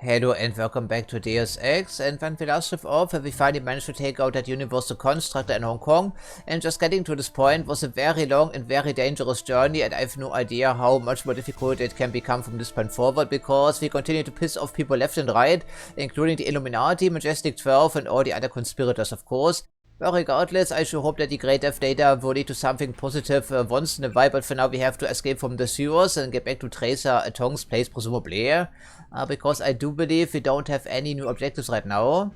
Hello and welcome back to Deus Ex, and when we last left off, we finally managed to take out that universal constructor in Hong Kong, and just getting to this point was a very long and very dangerous journey, and I have no idea how much more difficult it can become from this point forward, because we continue to piss off people left and right, including the Illuminati, Majestic 12 and all the other conspirators, of course. Well, regardless, I sure hope that the great death data will lead to something positive once in a while, but for now we have to escape from the sewers and get back to Tracer Tong's place, presumably. Because I do believe we don't have any new objectives right now.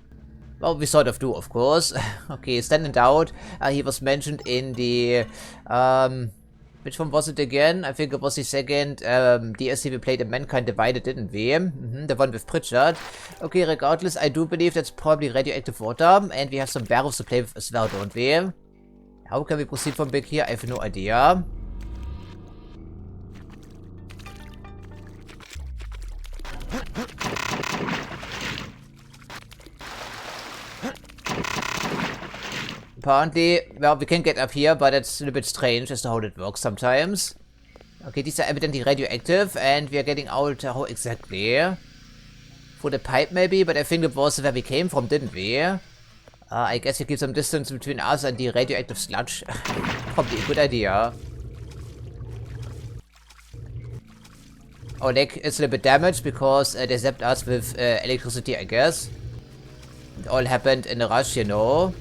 Well, we sort of do, of course. Okay, stand in doubt. He was mentioned in the... which one was it again? I think it was the second DLC we played in Mankind Divided, didn't we? The one with Pritchard. Okay, regardless, I do believe that's probably radioactive water, and we have some barrels to play with as well, don't we? How can we proceed from back here? I have no idea. Apparently, well, we can get up here, but it's a little bit strange as to how it works sometimes. Okay, these are evidently radioactive, and we are getting out how exactly? For the pipe maybe, but I think it was where we came from, didn't we? I guess we keep some distance between us and the radioactive sludge. Probably a good idea. Our leg is a little bit damaged because they zapped us with electricity, I guess. It all happened in a rush, you know.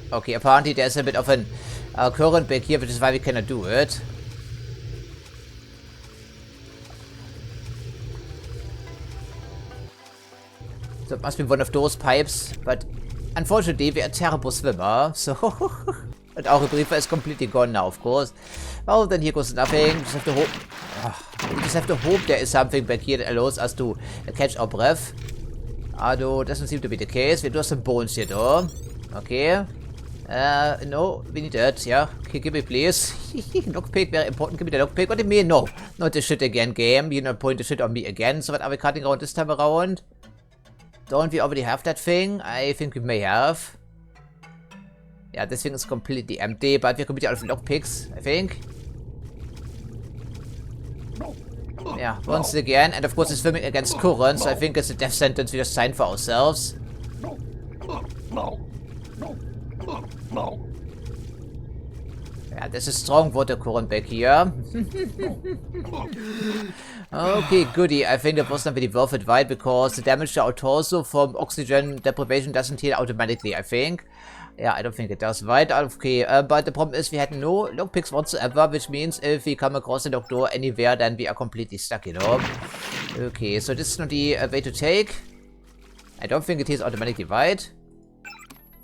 Okay, apparently there's a bit of an current back here, which is why we cannot do it. So it must be one of those pipes, but unfortunately we are terrible swimmer, so... And our briefer is completely gone now, of course. Well, then here goes nothing. Just have to hope... we just have to hope there is something back here that allows us to catch our breath. Although, doesn't seem to be the case. We do have some bones here, though. Okay. No, we need that, yeah. Okay, give me, please. Lockpick, very important. Give me the lockpick. What do you mean? No, not the shit again, game. You're not pointing the shit on me again. So what are we cutting around this time around? Don't we already have that thing? I think we may have. Yeah, this thing is completely empty, but we're completely out of lockpicks, I think. Yeah, once again. And of course it's swimming against current, so I think it's a death sentence we just signed for ourselves. Yeah, there's a strong water current back here. Okay, goody. I think that was not really worth it, right? Because the damage to our torso from oxygen deprivation doesn't heal automatically, I think. Yeah, I don't think it does, right? Okay, but the problem is we had no lockpicks whatsoever, which means if we come across a locked door anywhere, then we are completely stuck, you know? Okay, so this is not the way to take. I don't think it is automatically, right?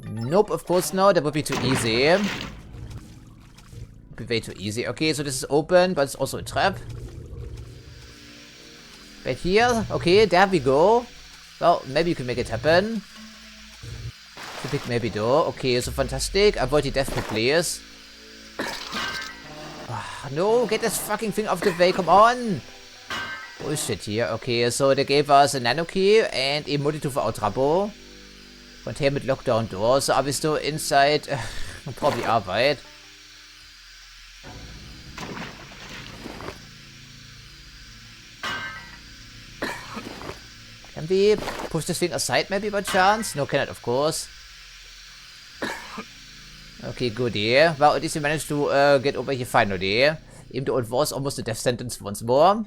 Nope, of course not. That would be too easy. Would be way too easy. Okay, so this is open, but it's also a trap. Right here. Okay, there we go. Well, maybe you can make it happen. The big maybe though. Okay, so fantastic. Avoid the death pit, please. No, get this fucking thing off the way. Come on. Bullshit here. Okay, so they gave us a nano key and a multitool for our Trabo. Containment lockdown door. So are we still inside? Probably are, right? Can we push this thing aside maybe by chance? No, cannot, of course. Okay, good, yeah. Well, at least we managed to get over here finally. Even though it was almost a death sentence once more.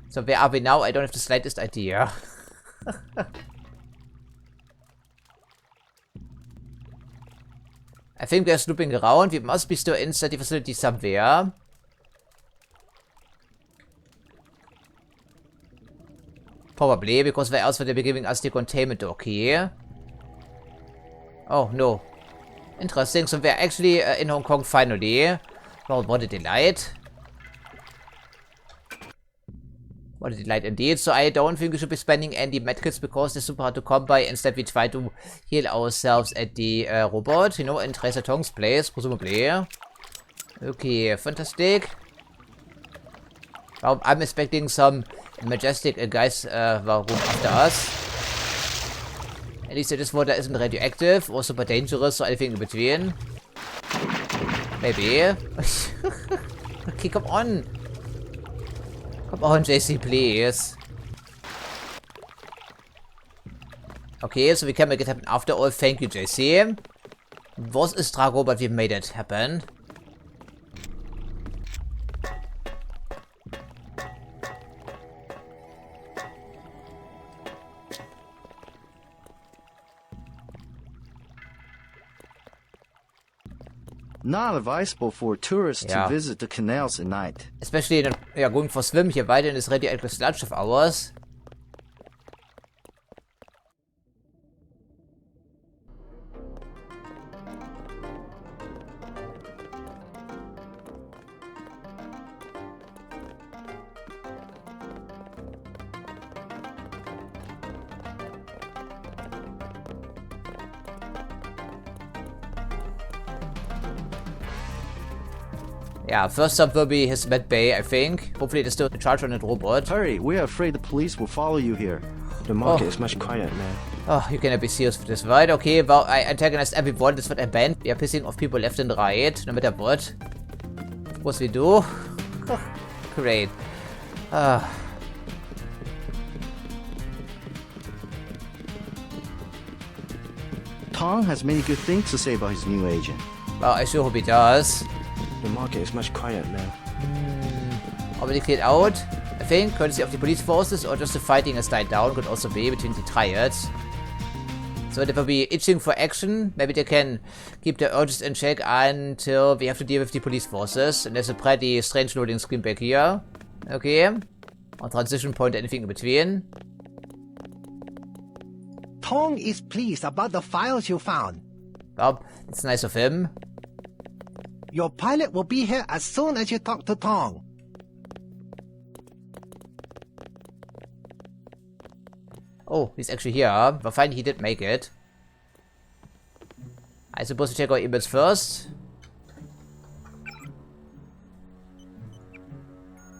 So where are we now? I don't have the slightest idea. I think we're snooping around. We must be still inside the facility somewhere. Probably, because where else would they be giving us the containment door key? Oh, no. Interesting, so we're actually in Hong Kong finally. Well, what a delight. What a delight indeed. So I don't think we should be spending any medkits because they're super hard to come by. Instead, we try to heal ourselves at the robot, you know, in Tracer Tong's place, presumably. Okay, fantastic. Well, I'm expecting some Majestic guys room after us. At least this water isn't radioactive or super dangerous or anything in between. Maybe. Okay, come on. Come on, JC, please. Okay, so we can make it happen after all. Thank you, JC. Was ist Drago, but we made it happen. Not advisable for tourists to visit the canals at night. Especially going for swim here weiter in this radioactive sludge of ours. Yeah, first up will be his med bay, I think. Hopefully there's still a charge on that robot. Hurry, we are afraid the police will follow you here. The market is much quiet, man. Oh, you cannot be serious for this, right? Okay, well, I antagonized everyone. This wird ein Band. We are pissing off people left and right. No matter what. Of course we do. Great. Tong has many good things to say about his new agent. Well, I sure hope he does. The market is much quiet, man. Already cleared out, I think, courtesy of the police forces, or just the fighting has died down, could also be between the triads. So they will be itching for action. Maybe they can keep their urges in check until we have to deal with the police forces. And there's a pretty strange loading screen back here. Okay. On transition point, anything in between. Tong is pleased about the files you found. Well, it's nice of him. Your pilot will be here as soon as you talk to Tong. Oh, he's actually here. Well, fine, he did make it. I suppose we check our emails first.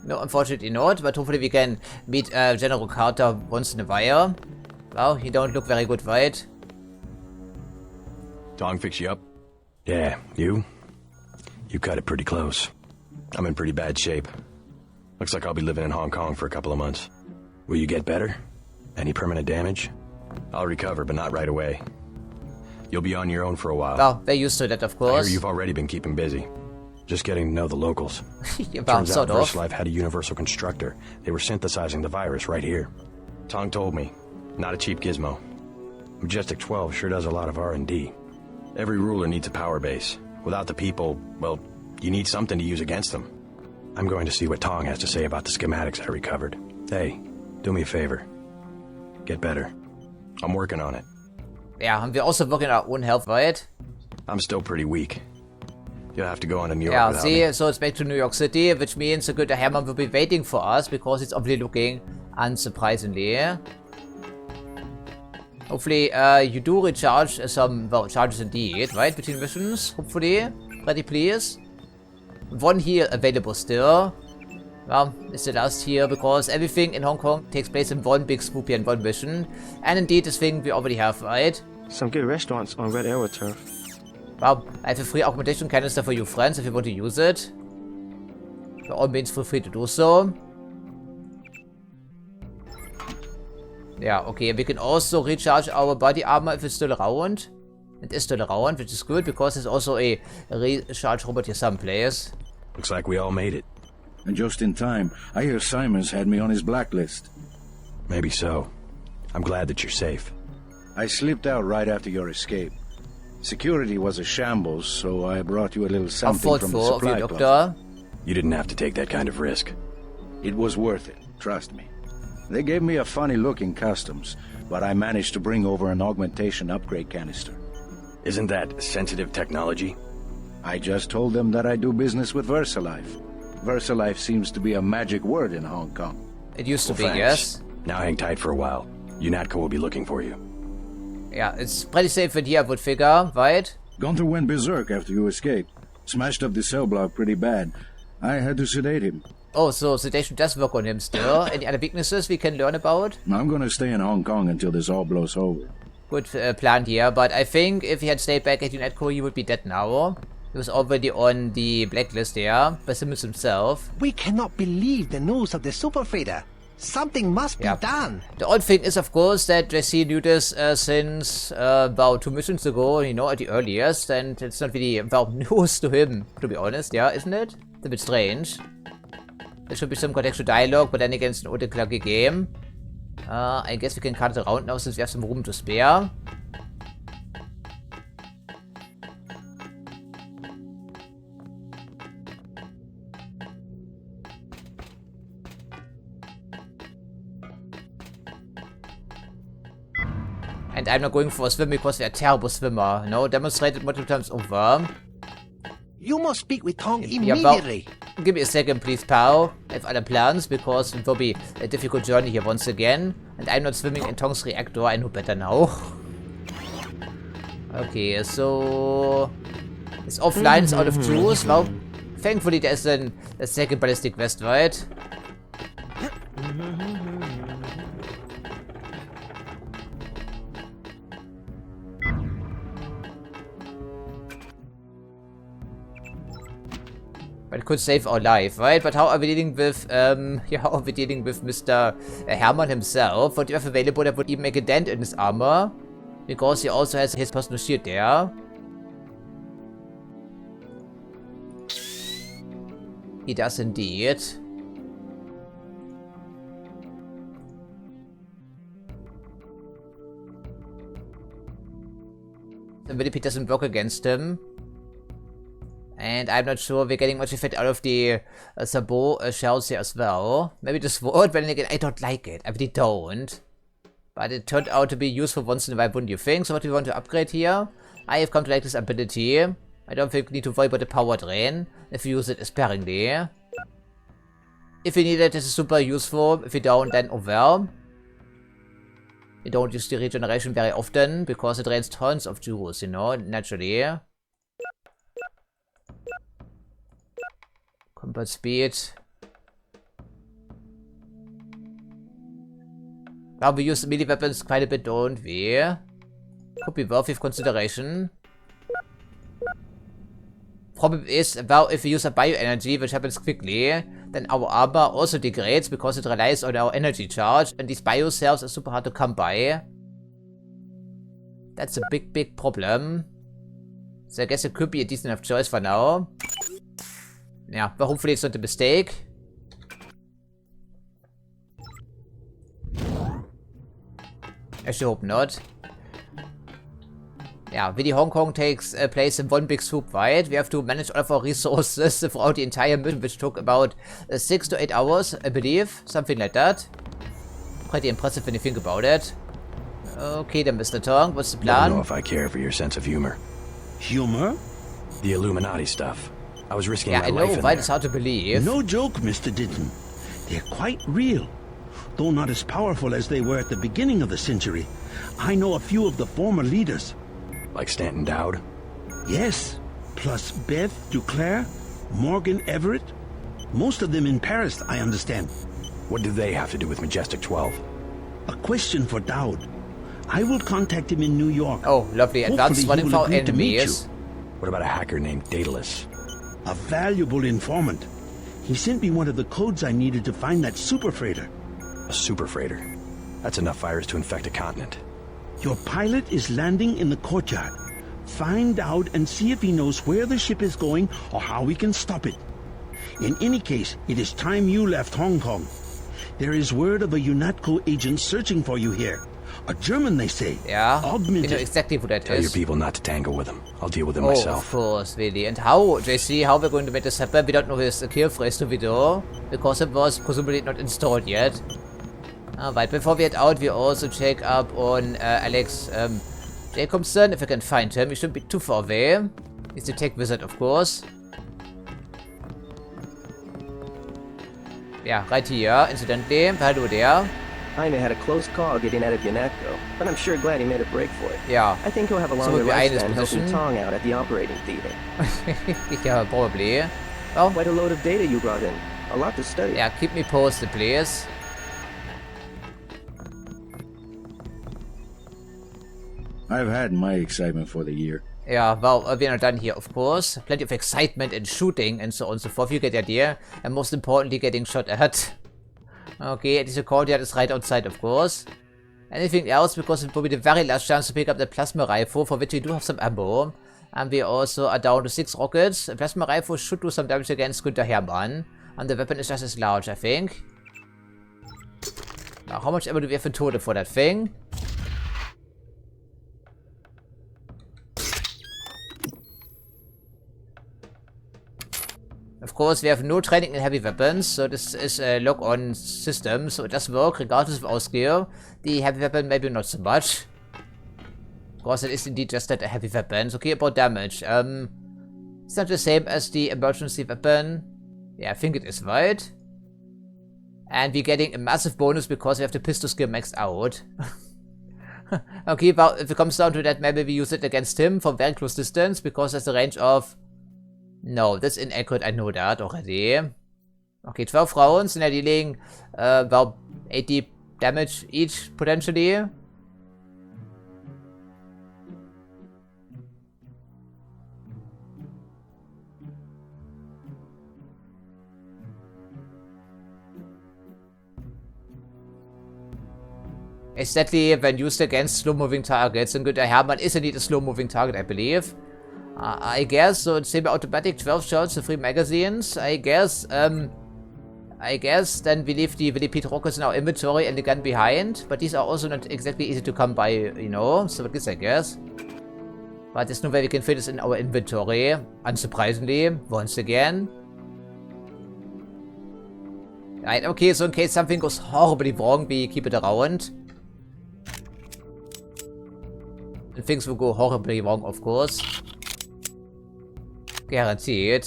No, unfortunately not, but hopefully we can meet General Carter once in a while. Well, he don't look very good, right? Tong fix you up? Yeah, you? You cut it pretty close. I'm in pretty bad shape. Looks like I'll be living in Hong Kong for a couple of months. Will you get better? Any permanent damage? I'll recover, but not right away. You'll be on your own for a while. Well, they're used to that, of I course. hear you've already been keeping busy. Just getting to know the locals. Yeah, well, Turns sort out of. VRSD had a universal constructor. They were synthesizing the virus right here. Tong told me. Not a cheap gizmo. Majestic 12 sure does a lot of R&D. Every ruler needs a power base. Without the people, well, you need something to use against them. I'm going to see what Tong has to say about the schematics I recovered. Hey, do me a favor. Get better. I'm working on it. Yeah, and we're also working our own health, right? I'm still pretty weak. You'll have to go on to New York Yeah, without see, me. so it's back to New York City, which means the good Hammer will be waiting for us, because it's obviously looking unsurprisingly. Hopefully, you do recharge some, well, charges indeed, right, between missions, hopefully. Ready, please. One heal available still. Well, it's the last here, because everything in Hong Kong takes place in one big swoop here in one mission. And indeed, this thing we already have, right? Some good restaurants on Red Arrow Turf. Well, I have a free accommodation canister for you friends if you want to use it. By all means, feel free to do so. Yeah, okay, we can also recharge our body armor if it's still around. It is still around, which is good, because there's also a recharge robot here someplace. Looks like we all made it. And just in time. I hear Simon's had me on his blacklist. Maybe so. I'm glad that you're safe. I slipped out right after your escape. Security was a shambles, so I brought you a little something from the of supply you, closet. Doctor. You didn't have to take that kind of risk. It was worth it, trust me. They gave me a funny-looking customs, but I managed to bring over an augmentation upgrade canister. Isn't that sensitive technology? I just told them that I do business with VersaLife. VersaLife seems to be a magic word in Hong Kong. It used to Well, be, thanks. yes. Now hang tight for a while. UNATCO will be looking for you. Yeah, it's pretty safe in here, I would figure, right? Gunther went berserk after you escaped. Smashed up the cell block pretty bad. I had to sedate him. Oh, so sedation does work on him still. Any other weaknesses we can learn about? I'm gonna stay in Hong Kong until this all blows over. good plan here, but I think if he had stayed back at UNATCO, he would be dead now. He was already on the blacklist here by Simmons himself. We cannot believe the news of the super freighter. Something must be done. The odd thing is, of course, that JC knew this since about 2 missions ago, you know, at the earliest, and it's not really about news to him, to be honest, yeah, isn't it? It's a bit strange. There should be some contextual dialogue, but then again, it's an old clunky game. I guess we can cut it around now since we have some room to spare. And I'm not going for a swim because we are a terrible swimmer. No, demonstrated multiple times over. You must speak with Tong immediately. Give me a second, please, pal. I have other plans because it will be a difficult journey here once again. And I'm not swimming in Tong's reactor. I know better now. Okay, so it's offline, it's out of juice. Well, thankfully there's a second ballistic vest, right? But it could save our life, right? But how are we dealing with, how are we dealing with Mr. Hermann himself? What do you have available that would even make a dent in his armor? Because he also has his personal shield there. He does indeed. The millipede doesn't work against him. And I'm not sure we're getting much effect out of the sabot shells here as well. Maybe the sword, but then again, I don't like it. I really don't. But it turned out to be useful once in a while, wouldn't you think? So what do we want to upgrade here? I have come to like this ability. I don't think we need to worry about the power drain if we use it sparingly. If we need it, this is super useful. If we don't, then oh well. We don't use the regeneration very often because it drains tons of juice, you know, naturally. Combat speed. Now we use melee weapons quite a bit, don't we? Could be worth of consideration. Problem is, well, if we use a bioenergy, which happens quickly, then our armor also degrades because it relies on our energy charge, and these bio cells are super hard to come by. That's a big problem. So I guess it could be a decent enough choice for now. Yeah, but hopefully it's not a mistake. I should hope not. Yeah, Willy Hong Kong takes place in one big swoop, right? We have to manage all of our resources throughout the entire mission, which took about 6 to 8 hours, I believe. Something like that. Pretty impressive when you think about it. Okay then, Mr. Tong, what's the plan? I don't know if I care for your sense of humor. Humor? The Illuminati stuff. I was risking my life in I know, right? there. It's hard to believe. No joke, Mr. Denton. They're quite real. Though not as powerful as they were at the beginning of the century. I know a few of the former leaders. Like Stanton Dowd? Yes, plus Beth Duclair, Morgan Everett. Most of them in Paris, I understand. What do they have to do with Majestic 12? A question for Dowd. I will contact him in New York. Oh, lovely. Advanced one of our enemies. What about a hacker named Daedalus? A valuable informant. He sent me one of the codes I needed to find that super freighter. A super freighter? That's enough virus to infect a continent. Your pilot is landing in the courtyard. Find out and see if he knows where the ship is going or how we can stop it. In any case, it is time you left Hong Kong. There is word of a UNATCO agent searching for you here. A German, they say. Yeah, Augmented. we know exactly who that is. Tell your people not to tangle with him. I'll deal with him Of myself. course, really. And how, JC, how we're going to make this happen? We don't know his kill phrase to video, because it was presumably not installed yet. Alright, before we head out, we also check up on Alex Jacobson, if we can find him. He shouldn't be too far away. He's the tech wizard, of course. Yeah, right here, incidentally. Hello there. Jaime had a close call getting out of UNATCO, but I'm sure glad he made a break for it. Yeah. I think he'll have a longer lifespan helping Tong out at the operating theater. Yeah, probably. Well, quite a load of data you brought in. A lot to study. Yeah, keep me posted, please. I've had my excitement for the year. Yeah, well, we're not done here, of course. Plenty of excitement and shooting and so on and so forth. You get the idea. And most importantly, getting shot at. Okay, this courtyard is right outside, of course. Anything else? Because it will be the very last chance to pick up the plasma rifle, for which we do have some ammo. And we also are down to 6 rockets. A plasma rifle should do some damage against Günther Hermann. And the weapon is just as large, I think. Now, how much ammo do we have in total for that thing? Of course, we have no training in heavy weapons, so this is a lock-on system, so it does work regardless of our skill. The heavy weapon maybe not so much. Of course, it is indeed just that a heavy weapon. Okay, about damage. It's not the same as the emergency weapon. Yeah, I think it is, right? And we're getting a massive bonus because we have the pistol skill maxed out. Okay, well, if it comes down to that, maybe we use it against him from very close distance, because there's a range of... No, that's inaccurate, I know that already. Okay, 12 rounds, and they're dealing about 80 damage each, potentially. Exactly, when used against slow-moving targets, and Günther Hermann is indeed a slow-moving target, I believe. I guess, so it's semi-automatic, 12 shots, 3 magazines, I guess, then we leave the repeat rockets in our inventory and the gun behind, but these are also not exactly easy to come by, you know, so this I guess. But there's no way we can fit this in our inventory, unsurprisingly, once again. Right, okay, so in case something goes horribly wrong, we keep it around. And things will go horribly wrong, of course. Guaranteed.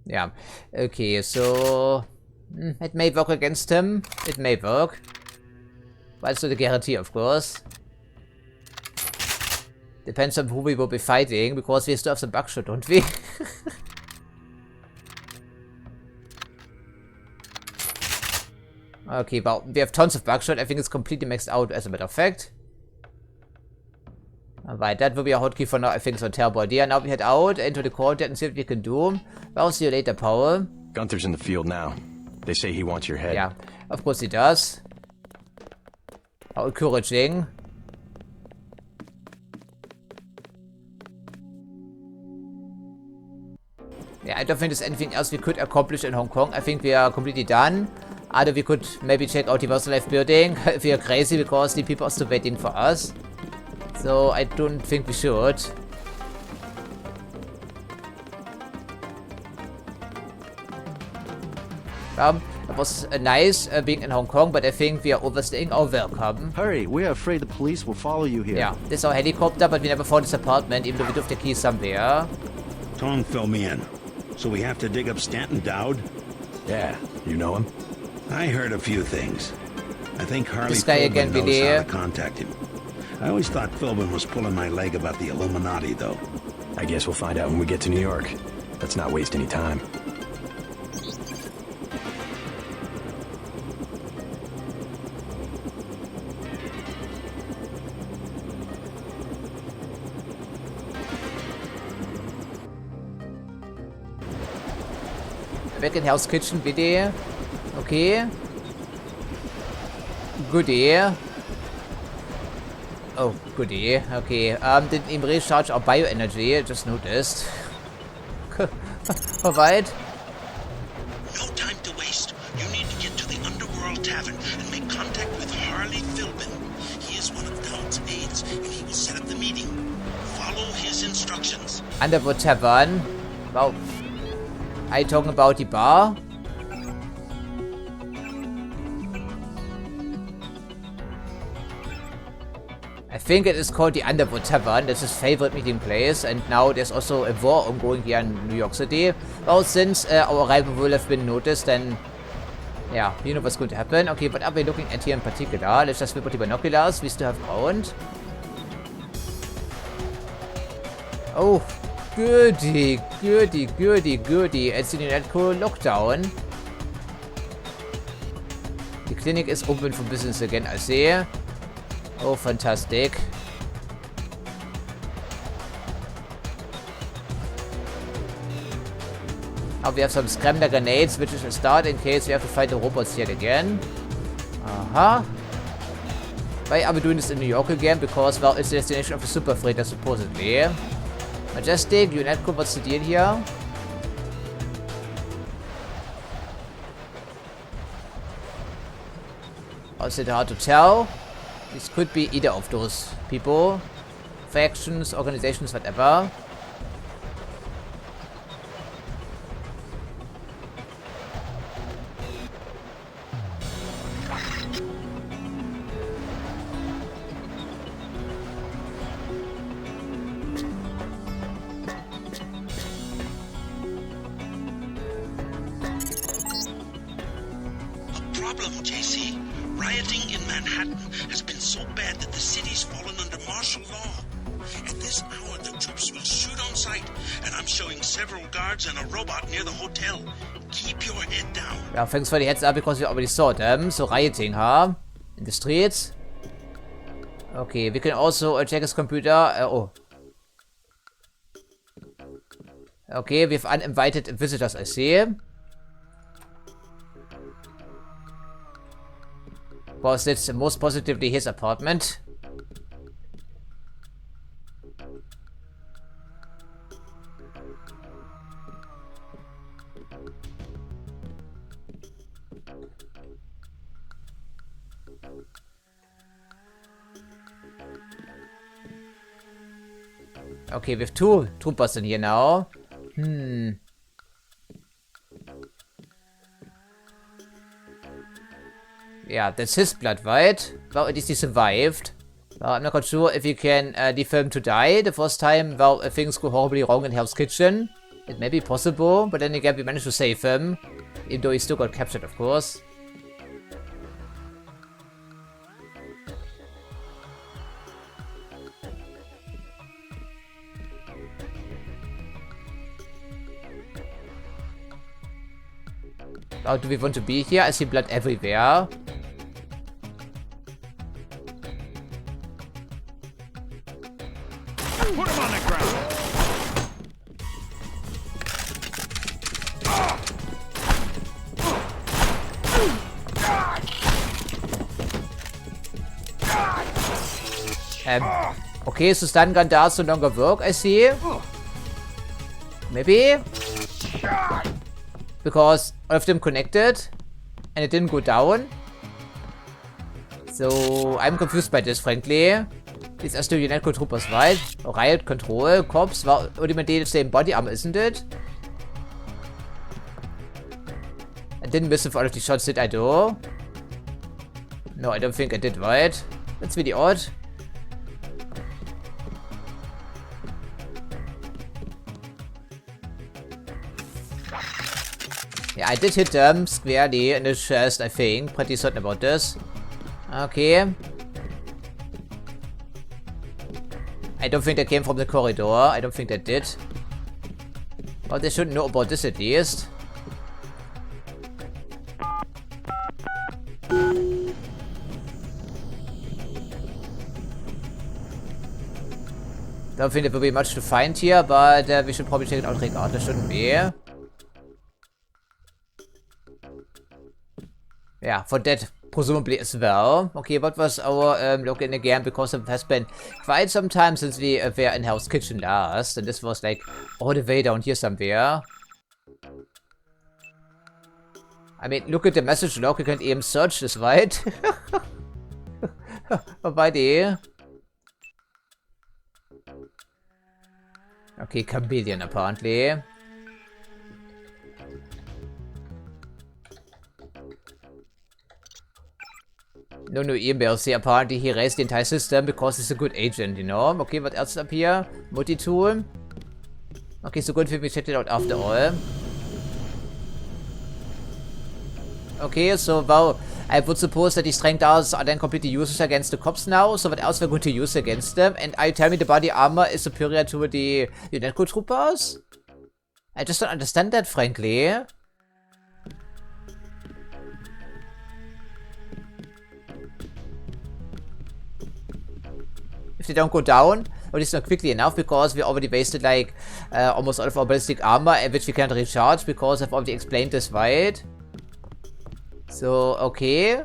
Yeah. Okay, so... it may work against him. It may work. But it's not a guarantee, of course. Depends on who we will be fighting, because we still have some buckshot, don't we? Okay, well, we have tons of buckshot. I think it's completely maxed out, as a matter of fact. Alright, that will be a hotkey for now. I think it's a terrible idea. Now we head out into the courtyard and see what we can do. Well, see you later, Paul. Gunther's in the field now. They say he wants your head. Yeah, of course he does. How encouraging. Yeah, I don't think there's anything else we could accomplish in Hong Kong. I think we are completely done. Either we could maybe check out the Life building if we are crazy, because the people are still waiting for us. So I don't think we should. It was nice being in Hong Kong, but I think we are overstaying our welcome. Hurry, we're afraid the police will follow you here. Yeah, this is our helicopter, but we never found this apartment, even though we do have the key somewhere. Tong filled me in. So we have to dig up Stanton Dowd? Yeah, you know him? I heard a few things. I think Harley This guy again, knows Billy. how to contact him. I always thought Philbin was pulling my leg about the Illuminati, though. I guess we'll find out when we get to New York. Let's not waste any time. Back in Hell's Kitchen, bitte. Okay. Goodie. Oh, goodie. Okay. Didn't even recharge our bioenergy. Just noticed. Alright. No time to waste. You need to get to the Underworld Tavern and make contact with Harley Philbin. He is one of Dowd's aides, and he will set up the meeting. Follow his instructions. Underworld Tavern. Wow. Are you talking about the bar? I think it is called the Underwood Tavern. That's his favorite meeting place. And now there's also a war ongoing here in New York City. Well, since our arrival will have been noticed, then... yeah, you know what's going to happen. Okay, what are we looking at here in particular? Let's just flip out the binoculars. We still have ground. Oh, goody, goody, goody, goody. It's in the cool lockdown. The clinic is open for business again, I see. Oh, fantastic. Oh, we have some scrambler grenades, which is a start in case we have to fight the robots yet again. Aha. Why are we doing this in New York again? Because, well, it's the destination of the super freighter, supposedly. Majestic, UNETCO, what's the deal here? Is it hard to tell? This could be either of those people. Factions, organizations, whatever. Problem, JC. Rioting in Manhattan has been so bad that the city's fallen under martial law. At this hour, the troops will shoot on sight, and I'm showing several guards and a robot near the hotel. Keep your head down. Yeah, thanks for the heads up because we already saw them. So rioting, huh? In the streets. Okay, we can also check his computer. Oh. Okay, we have uninvited visitors, I see. Was it most positively his apartment? Okay, we have two troopers in here now. Yeah, that's his blood, right? Well, at least he survived. Well, I'm not quite sure if you can leave him to die the first time, well, things go horribly wrong in Hell's Kitchen. It may be possible, but then again, we managed to save him. Even though he still got captured, of course. Oh, do we want to be here? I see blood everywhere. Put him on the ground. Okay, so stun gun does no longer work, I see. Maybe? Because all of them connected and it didn't go down. So I'm confused by this, frankly. These are still UNETCO troopers, right? Riot control, cops. Well, ultimately the same body armor, isn't it? I didn't miss with all of the shots, did I do? No, I don't think I did, right? That's really odd. Yeah, I did hit them squarely in the chest, I think. Pretty certain about this. Okay. I don't think they came from the corridor. I don't think they did. Well, they should know about this at least. Don't think there will be much to find here, but we should probably check it out regardless, shouldn't we? Yeah, for that presumably as well. Okay, what was our login again? Because it has been quite some time since we were in Hell's Kitchen last, and this was like all the way down here somewhere. I mean, look at the message log. You can even search this, right? Alrighty. Okay, chameleon apparently. No emails. See, apparently he raised the entire system because he's a good agent, you know? Okay, what else up here? Multi-tool. Okay, so good, we checked it out after all. Okay, so, well, I would suppose that these strength downs are then completely useless against the cops now. So what else we're going to use against them? And I tell me the body armor is superior to the UNETCO troopers? I just don't understand that, frankly. if they don't go down, or at least not quickly enough, because we already wasted like almost all of our ballistic armor, which we can't recharge because I've already explained this, right? So, okay.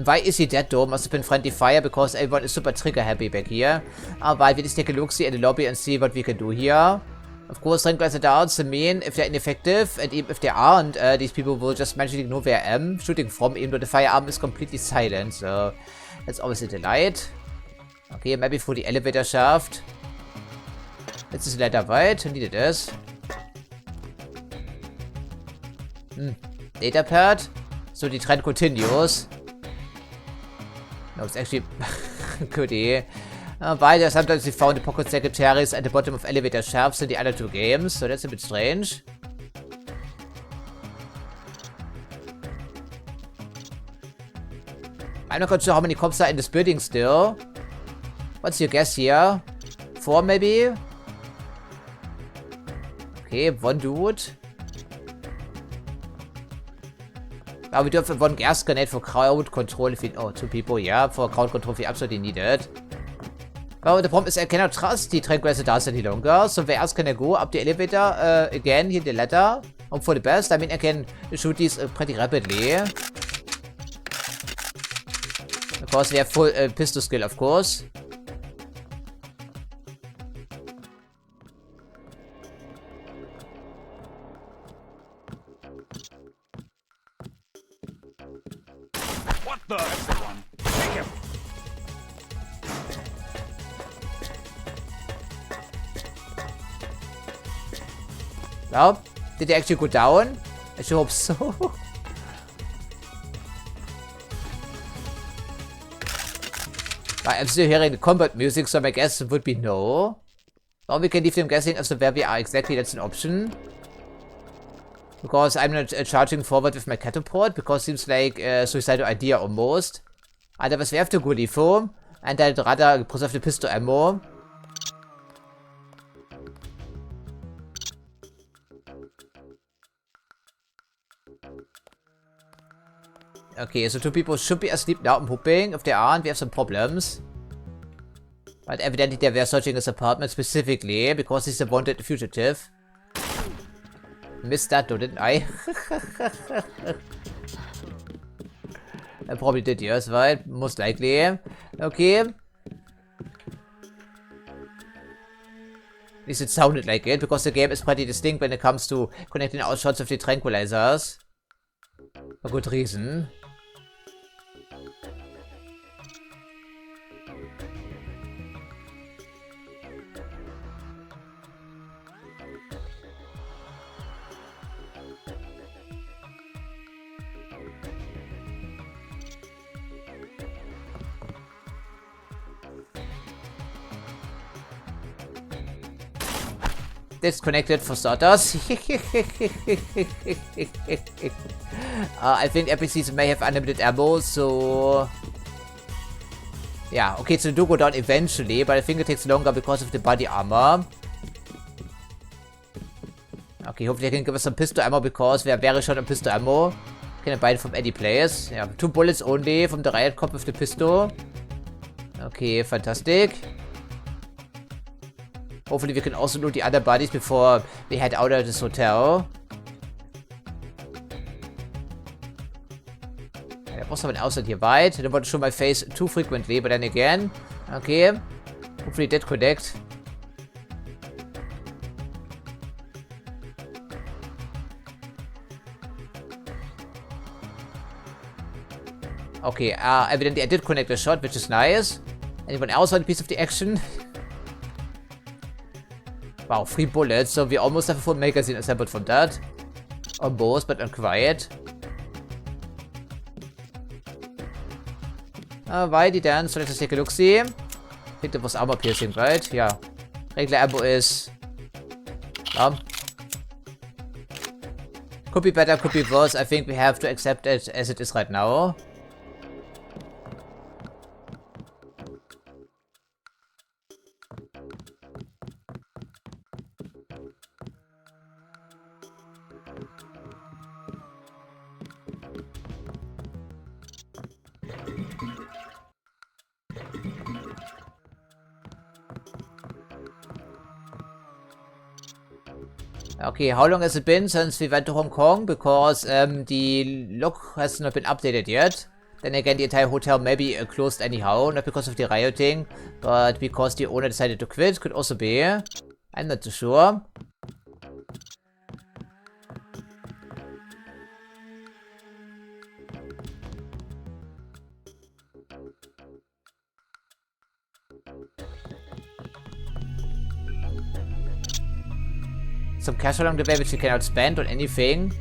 Why is he dead though? Must have been friendly fire because everyone is super trigger happy back here. Alright, we just take a look-see at the lobby and see what we can do here. Of course, tranquilizer darts, I mean, if they're ineffective, and even if they aren't, these people will just magically know where I am shooting from, even though the firearm is completely silent, so that's always a delight. Okay, maybe through the elevator shaft. This is ladder, right? Indeed it is. Data pad. So the trend continues. No, it's actually goody. But sometimes we found the pocket secretaries at the bottom of elevator shafts in the other 2 games, so that's a bit strange. I'm not quite sure how many cops are in this building still. What's your guess here? 4 maybe? Okay, 1 dude. Oh, we do have 1 gas grenade for crowd control if we... Oh, 2 people, yeah. For crowd control if we absolutely need it. But the problem is I cannot trust the tranquilizer darts any longer. So where else can I go? Up the elevator again, here the ladder. Hope for the best. I mean, I can shoot these pretty rapidly. Of course, we have full pistol skill, of course. What the? That's the one. Take him. Well, did they actually go down? I sure hope so. I'm still hearing the combat music, so my guess would be no. Or we can leave them guessing as to where we are exactly, that's an option. Because I'm not charging forward with my catapult, because it seems like a suicidal idea almost. Otherwise we have to go Lifo, and I'd rather preserve the pistol ammo. Okay, so 2 people should be asleep now, I'm hoping. If they aren't, we have some problems. But evidently they were searching his apartment specifically, because he's a wanted fugitive. Missed that though, didn't I? I probably did, yes, right? Most likely. Okay. At least it sounded like it, because the game is pretty distinct when it comes to connecting out shots of the tranquilizers. For good reason. Disconnected for starters. I think NPCs may have unlimited ammo, so... Yeah, okay, so do go down eventually, but I think it takes longer because of the body armor. Okay, hopefully I can give us some pistol ammo, because we are very short on pistol ammo. Can I buy it from any place? Yeah, 2 bullets only from the riot cop with the pistol. Okay, fantastic. Hopefully we can also loot the other bodies before we head out of this hotel. There was someone else here, right? I don't want to show my face too frequently, but then again. Okay. Hopefully it did connect. Okay, evidently I did connect a shot, which is nice. Anyone else want a piece of the action? Wow, 3 bullets, so we almost have a full magazine assembled from that. Almost, but not quite. Alrighty then, so let's take a look-see. I think that was armor piercing, right? Yeah. Regular ammo is... could be better, could be worse. I think we have to accept it as it is right now. Okay, how long has it been since we went to Hong Kong? Because the log has not been updated yet. Then again, the entire hotel may be closed anyhow, not because of the rioting, but because the owner decided to quit. Could also be. I'm not too sure. Some cash along the way which you cannot spend on anything.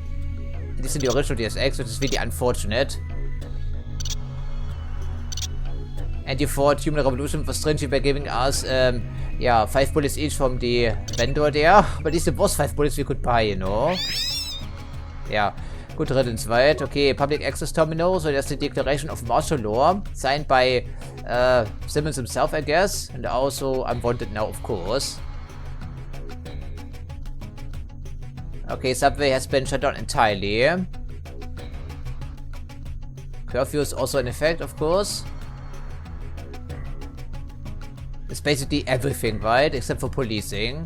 This is the original Deus Ex, which is really unfortunate. And you thought Human Revolution was stringent by giving us, yeah, 5 bullets each from the vendor there. But at least there was 5 bullets we could buy, you know. Yeah, good riddance, right? Okay, public access terminal. So there's the declaration of martial law, signed by Simmons himself, I guess. And also unwanted now, of course. Okay, subway has been shut down entirely. Curfew is also in effect, of course. It's basically everything, right? Except for policing.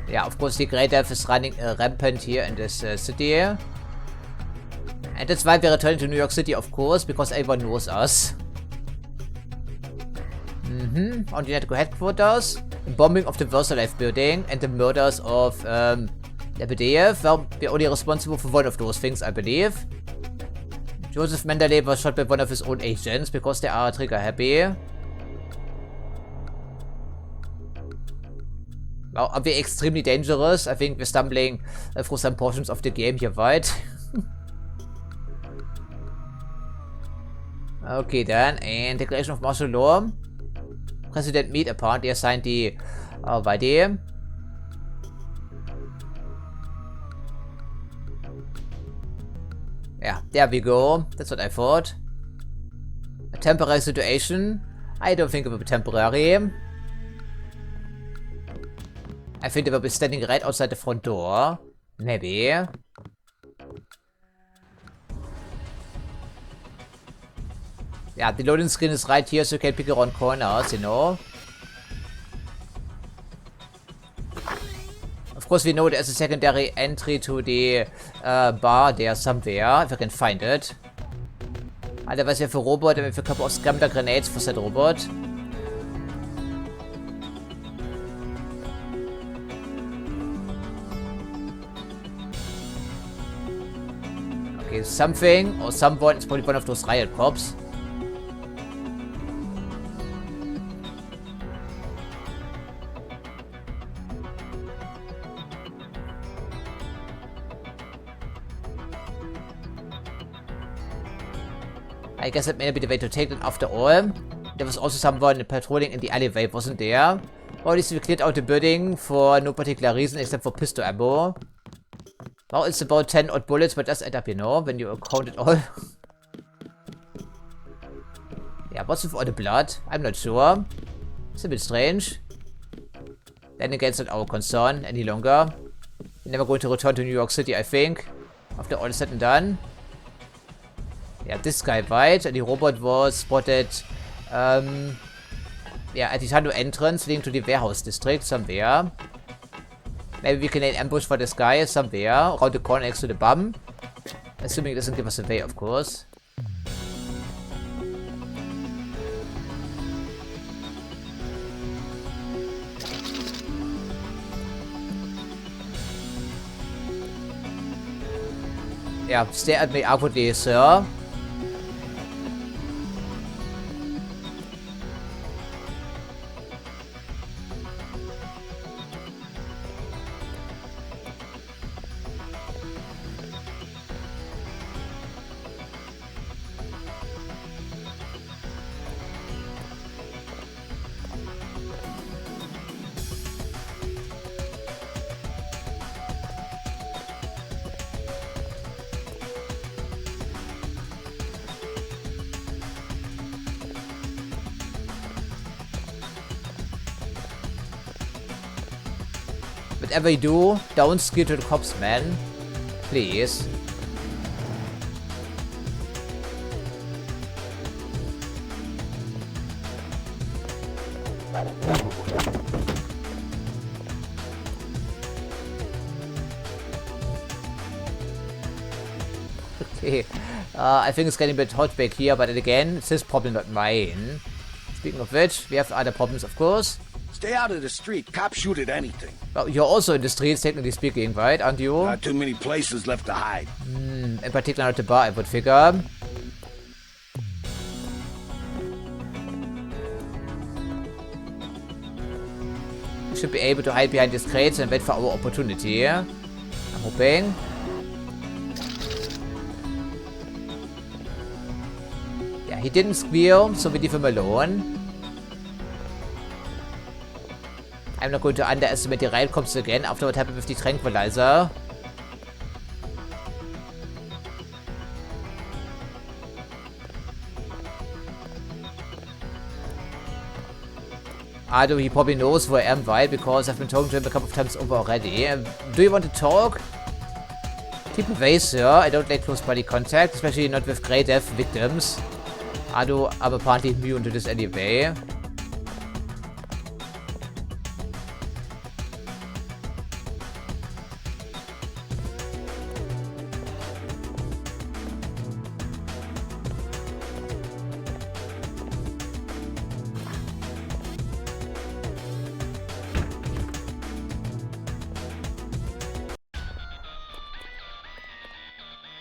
Yeah, of course the Great Death is running rampant here in this city. And that's why we're returning to New York City, of course, because everyone knows us. On the United headquarters, the bombing of the VersaLife building and the murders of the BDF. Well, we're only responsible for one of those things, I believe. Joseph Mendeley was shot by one of his own agents because they are trigger happy. Well, are we extremely dangerous? I think we're stumbling through some portions of the game here, right? Okay then, and declaration of martial law. President Meade apparently assigned the ID. Yeah, there we go. That's what I thought. A temporary situation. I don't think it will be temporary. I think they will be standing right outside the front door. Maybe. Yeah, the loading screen is right here, so you can pick around corners, you know. Of course, we know there's a secondary entry to the bar there somewhere, if I can find it. Otherwise, we have a robot and we have a couple of scramble grenades for that robot. Okay, something or someone, it's probably one of those riot cops. I guess that may be the way to take them after all. There was also someone patrolling in the alleyway, wasn't there? Or at least we cleared out the building for no particular reason except for pistol ammo. Well, it's about 10 odd bullets, but does add up, you know, when you count it all. Yeah, what's with all the blood? I'm not sure. It's a bit strange. Then again, it's not our concern any longer. We're never going to return to New York City, I think. After all is said and done. Yeah, this guy, right? And the robot was spotted, yeah, at the tunnel entrance leading to the warehouse district somewhere. Maybe we can lay an ambush for this guy somewhere around the corner next to the bomb. Assuming it doesn't give us away, of course. Yeah, stare at me awkwardly, sir. Whatever you do, don't scream to the cops, man. Please. Okay, I think it's getting a bit hot back here, but again, it's his problem, not mine. Speaking of which, we have other problems, of course. Stay out of the street. Cops shoot at anything. Well, you're also in the streets, technically speaking, right? Aren't you? Not too many places left to hide. In particular, not the bar, I would figure. We should be able to hide behind these crates and wait for our opportunity. I'm hoping. Yeah, he didn't squeal, so we leave him alone. I'm not going to underestimate the riot-cops again after what happened with the tranquilizer. Although he probably knows who I am, right? Because I've been talking to him a couple of times over already. Do you want to talk? Keep away, sir. I don't like close body contact, especially not with grey death victims. Although I'm apparently immune to this anyway.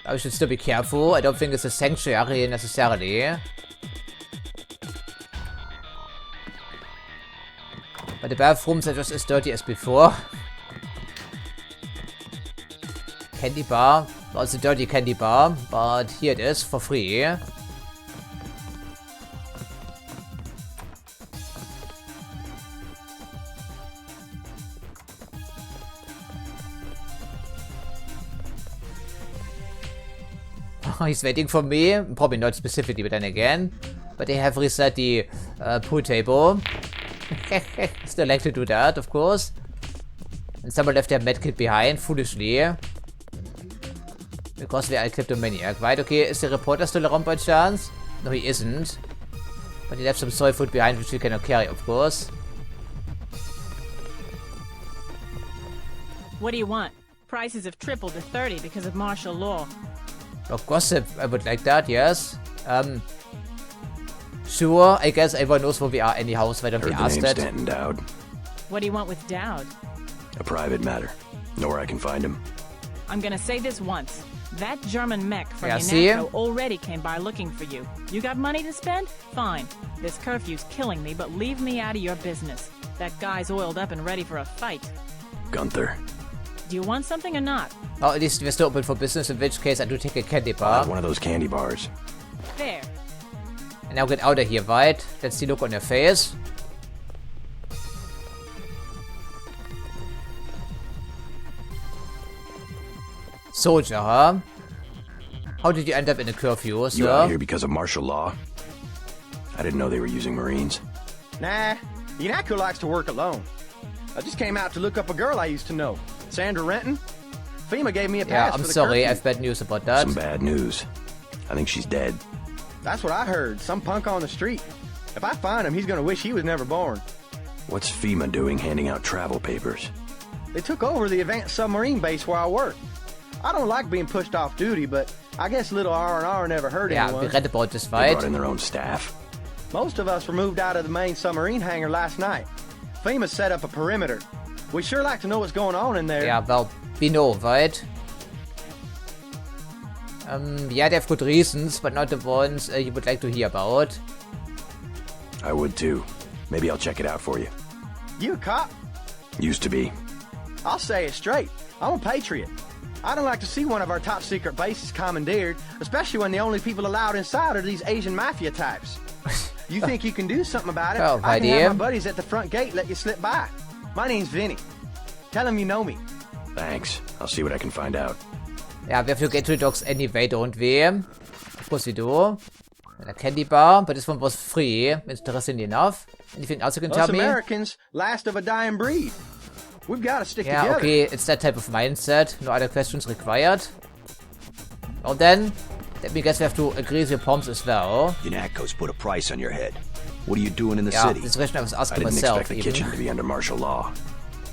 I should still be careful. I don't think it's a sanctuary necessarily. But the bathrooms are just as dirty as before. Candy bar. Well, it's a dirty candy bar, but here it is for free. He's waiting for me. Probably not specifically, but then again. But they have reset the pool table. Still like to do that, of course. And someone left their medkit behind, foolishly. Because they are a kleptomaniac, right? Okay, is the reporter still around by chance? No, he isn't. But he left some soy food behind, which we cannot carry, of course. What do you want? Prices have tripled to 30 because of martial law. Of gossip, I would like that, yes. Sure, I guess everyone knows where we are anyhow, so I don't be asked that. Denton, Dowd. What do you want with Dowd? A private matter. Know where I can find him. I'm gonna say this once. That German mech from Yeah, UNATCO already came by looking for you. You got money to spend? Fine. This curfew's killing me, but leave me out of your business. That guy's oiled up and ready for a fight. Gunther. Do you want something or not? Oh, at least we're still open for business, in which case I do take a candy bar. One of those candy bars. There. And now get out of here, right? Let's see, look on your face. Soldier, huh? How did you end up in a curfew, sir? You out here because of martial law? I didn't know they were using Marines. Nah, UNATCO likes to work alone. I just came out to look up a girl I used to know. Sandra Renton. FEMA gave me a pass. Yeah, I'm for the sorry, curfew. I have bad news about that. Some bad news. I think she's dead. That's what I heard. Some punk on the street. If I find him, he's gonna wish he was never born. What's FEMA doing handing out travel papers? They took over the advanced submarine base where I work. I don't like being pushed off duty, but I guess little R&R never hurt Yeah, anyone. we read about this They fight. brought in their own staff. Most of us were moved out of the main submarine hangar last night. FEMA set up a perimeter. We sure like to know what's going on in there. Yeah, well, we know, right? Yeah, they have good reasons, but not the ones you would like to hear about. I would too. Maybe I'll check it out for you. You a cop? Used to be. I'll say it straight. I'm a patriot. I don't like to see one of our top secret bases commandeered, especially when the only people allowed inside are these Asian mafia types. You think you can do something about it? Oh, I can idea. have my buddies at the front gate let you slip by. My name's Vinny. Tell them you know me. Thanks. I'll see what I can find out. Yeah, we have to get to the dogs anyway, don't we? Of course we do. And a candy bar, but this one was free. Interesting enough. Anything else you can tell Us me? Americans, last of a dying breed. We've got to stick Yeah, together. okay, it's that type of mindset. No other questions required. Well then, let me guess we have to agree with your prompts as well. UNATCO's put a price on your head. What are you doing in the Yeah, city? this question I was asking I didn't myself. expect the kitchen to be under martial law.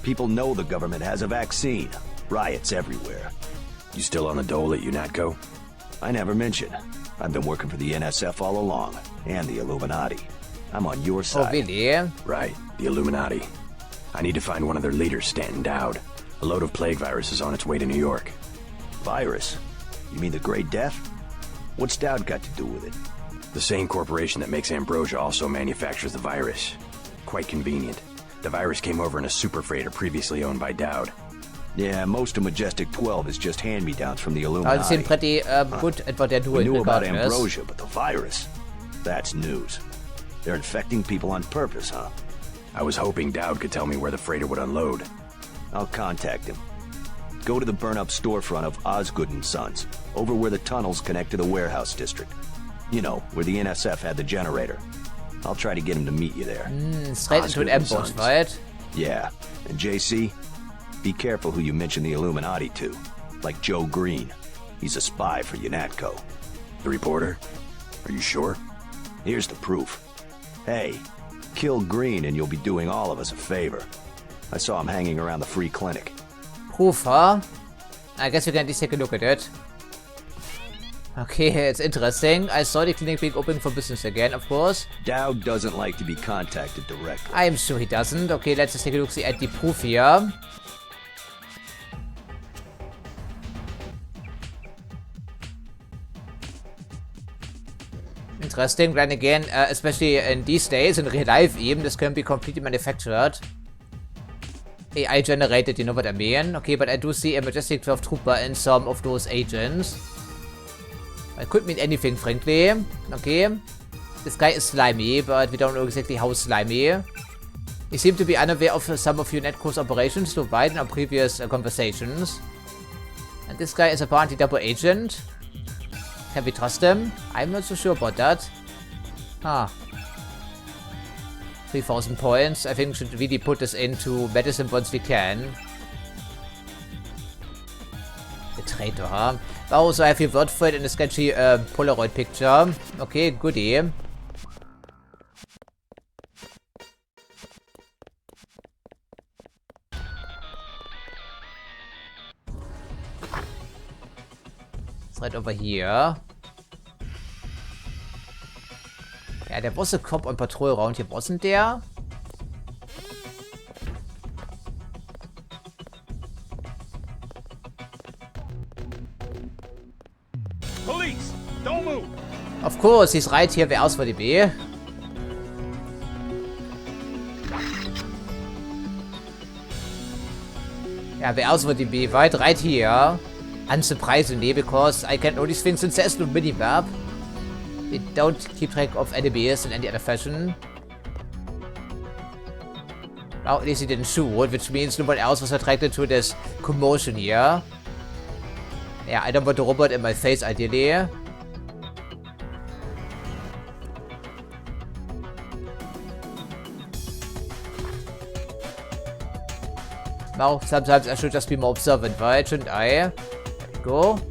People know the government has a vaccine. Riots everywhere. You still on the dole at UNATCO? I never mentioned. I've been working for the NSF all along, and the Illuminati. I'm on your side. Oh, really? Right, the Illuminati. I need to find one of their leaders, Stanton Dowd. A load of plague virus is on its way to New York. Virus? You mean the Great Death? What's Dowd got to do with it? The same corporation that makes ambrosia also manufactures the virus. Quite convenient. The virus came over in a super freighter previously owned by Dowd. Yeah, most of Majestic 12 is just hand-me-downs from the Illuminati. Das sieht pretty gut etwa der We knew about Dual ambrosia, but the virus? That's news. They're infecting people on purpose, huh? I was hoping Dowd could tell me where the freighter would unload. I'll contact him. Go to the burn-up storefront of Osgood & Sons, over where the tunnels connect to the warehouse district. You know, where the NSF had the generator. I'll try to get him to meet you there. Straight into an ambush, right? Yeah. And JC, be careful who you mention the Illuminati to. Like Joe Green. He's a spy for UNATCO. The reporter? Are you sure? Here's the proof. Hey, kill Green and you'll be doing all of us a favor. I saw him hanging around the free clinic. Proof, huh? I guess we can at least take a look at it. Okay, it's interesting. I saw the clinic being open for business again, of course. Dowd doesn't like to be contacted directly. I'm sure he doesn't. Okay, let's just take a look at the proof here. Interesting. Then again, especially in these days, in real life even, this can be completely manufactured. AI generated, you know what I mean? Okay, but I do see a Majestic 12 trooper in some of those agents. It could mean anything, frankly. Okay. This guy is slimy, but we don't know exactly how slimy. He seemed to be unaware of some of UNATCO's operations to widen our previous conversations. And this guy is apparently double agent. Can we trust him? I'm not so sure about that. Ah. 3,000 points. I think we should really put this into medicine once we can. The traitor, huh? Oh, so I have your word for it in a sketchy Polaroid picture. Okay, goodie. It's right over here. Ja, there was a cop on patrol around here, wasn't there? Police, don't move. Of course, he's right here. Wer else would he be? Yeah, where else would he be? Right here. Unsurprisingly, because I can know these things in CS:GO minimap. They don't keep track of enemies in any other fashion. Well, at least he didn't shoot, which means nobody else was attracted to this commotion here. Yeah, I don't want a robot in my face, ideally. Well, sometimes I should just be more observant, right? Shouldn't I? There we go.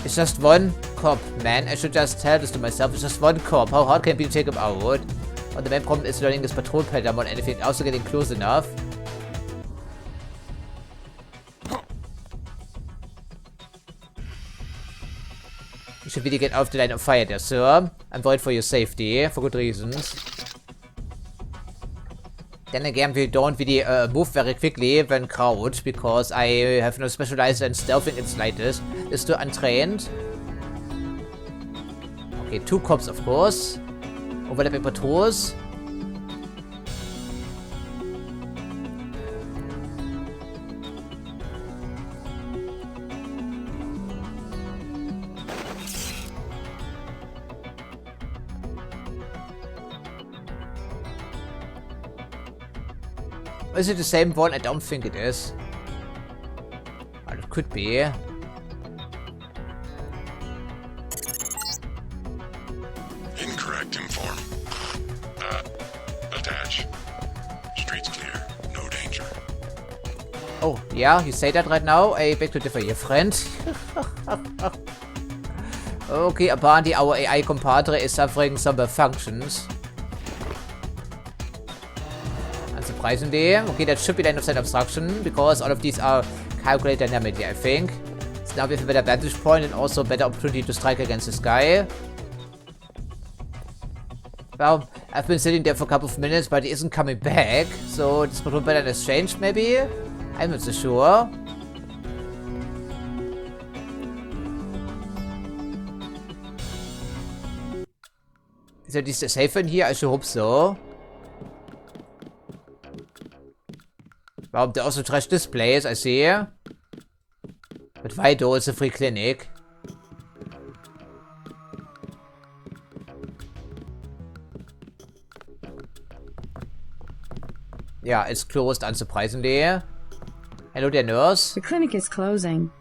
It's just one cop, man. I should just tell this to myself. It's just one cop. How hard can it be to take him out? And the main problem is learning this patrol pattern more than anything else, getting close enough. You should really get out of the line of fire there, sir. I'm worried for your safety, for good reasons. Then again, we don't really move very quickly when crouched, because I have no specialized in stealthing in slightest. It's too untrained. Okay, two cops, of course. Overlapping patrols. Is it the same one? I don't think it is. Well, it could be. Victim form. Attach. Streets clear. No danger. Oh, yeah, you say that right now? I beg to differ, your friend. Okay, apparently our AI compadre is suffering some malfunctions. Unsurprisingly. Okay, that should be the end of that obstruction, because all of these are calculated dynamically, I think. So now we have a better vantage point and also a better opportunity to strike against this guy. Well, I've been sitting there for a couple of minutes, but he isn't coming back. So this would be better an exchange, maybe? I'm not so sure. Is there at least a safe in here? I should hope so. Well, there are also trash displays, I see. But why though? It's a free clinic. Yeah, it's closed, unsurprisingly. Hello there, nurse. The clinic is closing.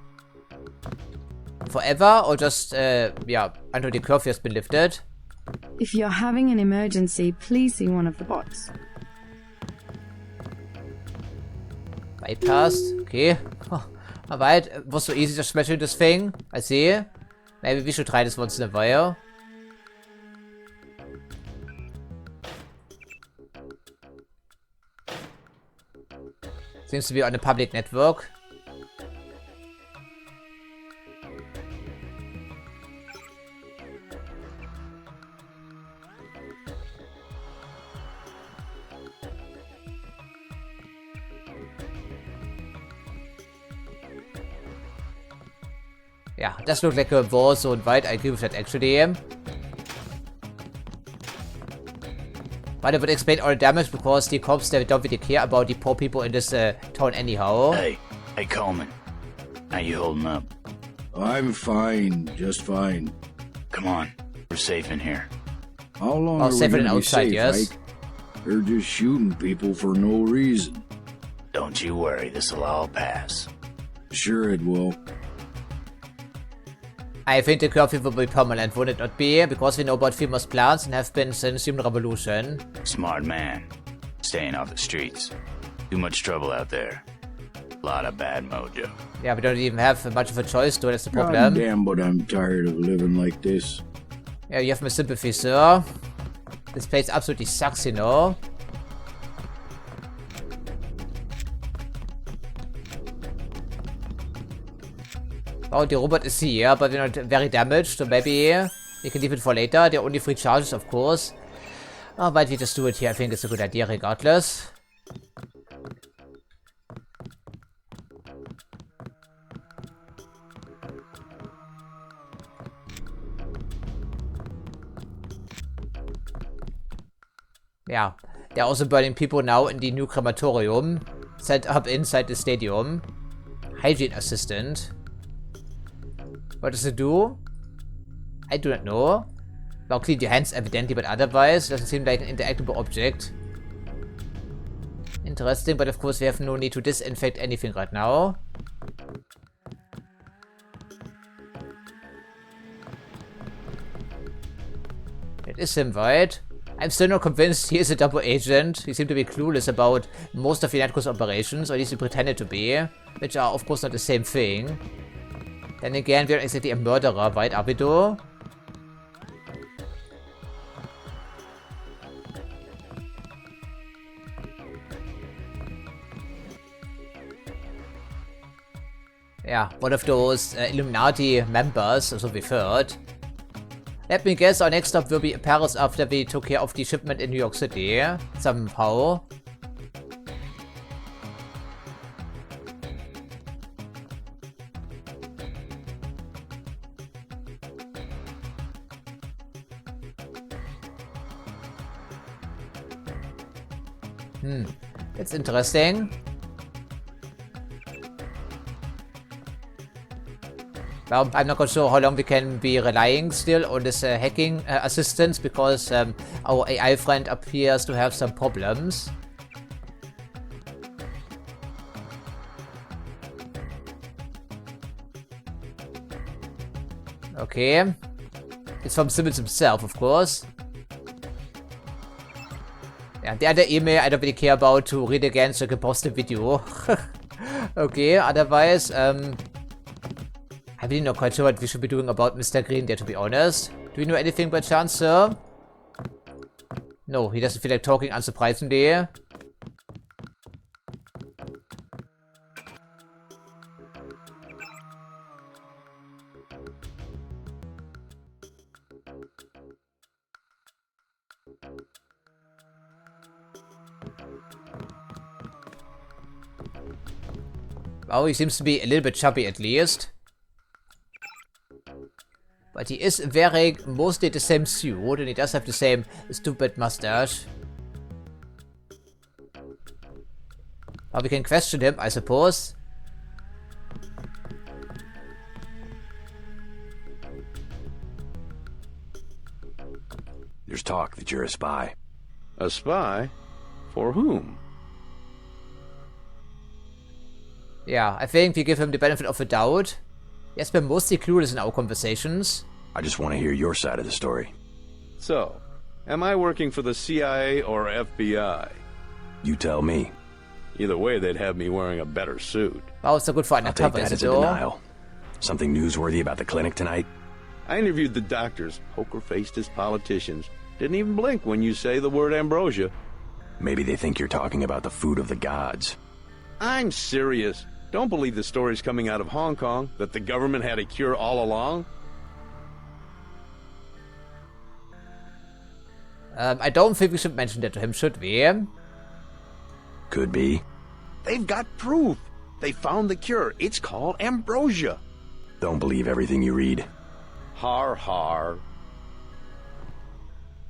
Forever, or just, yeah, until the curfew has been lifted? If you're having an emergency, please see one of the bots. Bypassed, okay. Oh, alright, it was so easy just smashing this thing. I see. Maybe we should try this once in a while. Seems to be on a public network. Yeah, does look like a war zone, right? I agree with that actually. But it would explain all the damage because the cops, they don't really care about the poor people in this town anyhow. Hey Coleman, how you holding up? I'm fine, just fine. Come on, we're safe in here. How long are we safer than gonna be outside, safe, yes. Ike? They're just shooting people for no reason. Don't you worry, this'll all pass. Sure it will. I think the curfew will be permanent, would it not be? Because we know about famous plants and have been since human revolution. Smart man. Staying off the streets. Too much trouble out there. Lot of bad mojo. Yeah, we don't even have much of a choice, though, that's the problem. God damn, but I'm tired of living like this. Yeah, you have my sympathy, sir. This place absolutely sucks, you know. Oh, the robot is here, but we're not very damaged, so maybe we can leave it for later. They're only 3 charges, of course. Oh, but we just do it here. I think it's a good idea regardless. Yeah, they're also burning people now in the new crematorium set up inside the stadium. Hygiene assistant. What does it do? I do not know. Well, clean your hands evidently, but otherwise doesn't seem like an interactable object. Interesting, but of course we have no need to disinfect anything right now. It is him, right? I'm still not convinced he is a double agent. He seemed to be clueless about most of the Netco's operations, or at least he pretended to be, which are of course not the same thing. Then again, we're not exactly a murderer, right, are we though? Yeah, one of those Illuminati members, so we've heard. Let me guess, our next stop will be Paris after we took care of the shipment in New York City, somehow. It's interesting. Well, I'm not quite sure how long we can be relying still on this hacking assistance, because our AI friend appears to have some problems. Okay. It's from Simmons himself, of course. Yeah, the other email I don't really care about to read again, so I can post the video. Okay, otherwise, I'm really not quite sure what we should be doing about Mr. Green there, to be honest. Do you know anything by chance, sir? No, he doesn't feel like talking, unsurprisingly. Oh, he seems to be a little bit chubby at least. But he is wearing mostly the same suit, and he does have the same stupid mustache. But we can question him, I suppose. There's talk that you're a spy. A spy? For whom? Yeah, I think we give him the benefit of the doubt. He has been mostly clueless in our conversations. I just want to hear your side of the story. So, am I working for the CIA or FBI? You tell me. Either way, they'd have me wearing a better suit. Wow, so good for I'll take that as a denial. Something newsworthy about the clinic tonight? I interviewed the doctors, poker-faced as politicians. Didn't even blink when you say the word ambrosia. Maybe they think you're talking about the food of the gods. I'm serious. Don't believe the stories coming out of Hong Kong that the government had a cure all along. I don't think we should mention that to him, should we? Could be. They've got proof. They found the cure. It's called ambrosia. Don't believe everything you read. Har har.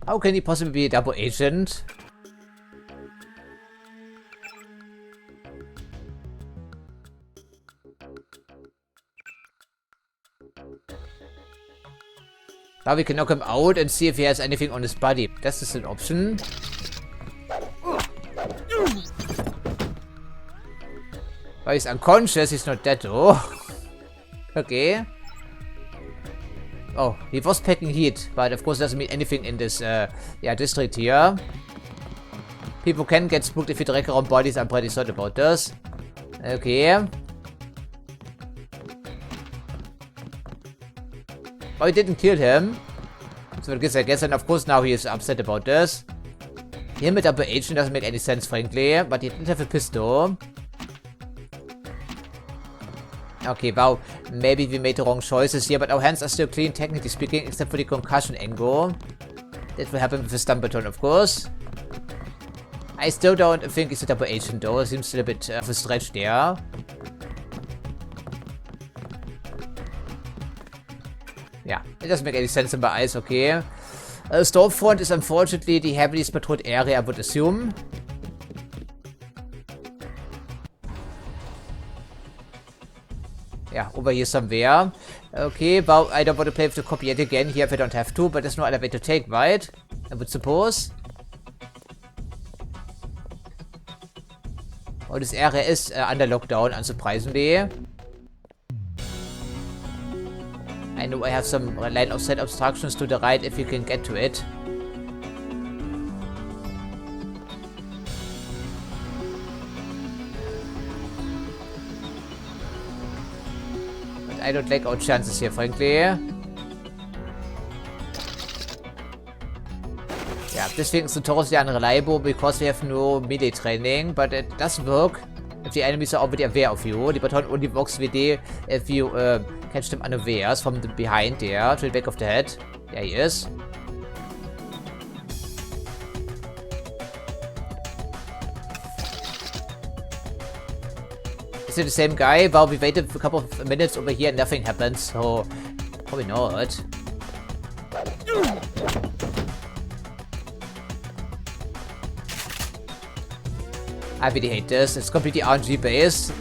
How can he possibly be a double agent? Now we can knock him out and see if he has anything on his body. This is an option. Oh, he's unconscious. He's not dead though. Okay. Oh, he was packing heat, but of course doesn't mean anything in this district here. People can get spooked if you drag around bodies. I'm pretty certain about this. Okay. Oh, he didn't kill him. So I guess, and of course now he is upset about this. Him a double agent doesn't make any sense, frankly. But he didn't have a pistol. Okay, wow. Maybe we made the wrong choices here, but our hands are still clean, technically speaking, except for the concussion angle. That will happen with the stun baton, of course. I still don't think he's a double agent, though. It seems a little bit of a stretch there. Yeah, it doesn't make any sense in my eyes, okay. Stormfront is unfortunately the heavily patrolled area, I would assume. Yeah, over here somewhere. Okay, well, I don't want to play with the copy yet again here if I don't have to, but there's no other way to take, right? I would suppose. Oh, this area is under lockdown, unsurprisingly. I know I have some line of sight obstructions to the right if you can get to it. But I don't like our chances here, frankly. Yeah, this thing is notoriously unreliable because we have no melee training, but it does work if the enemies are already aware of you. The baton only works with you if you catch them unawares from the behind there to the back of the head. There he is. Is it the same guy? Well, we waited for a couple of minutes over here and nothing happened, so probably not. I really hate this. It's completely RNG based.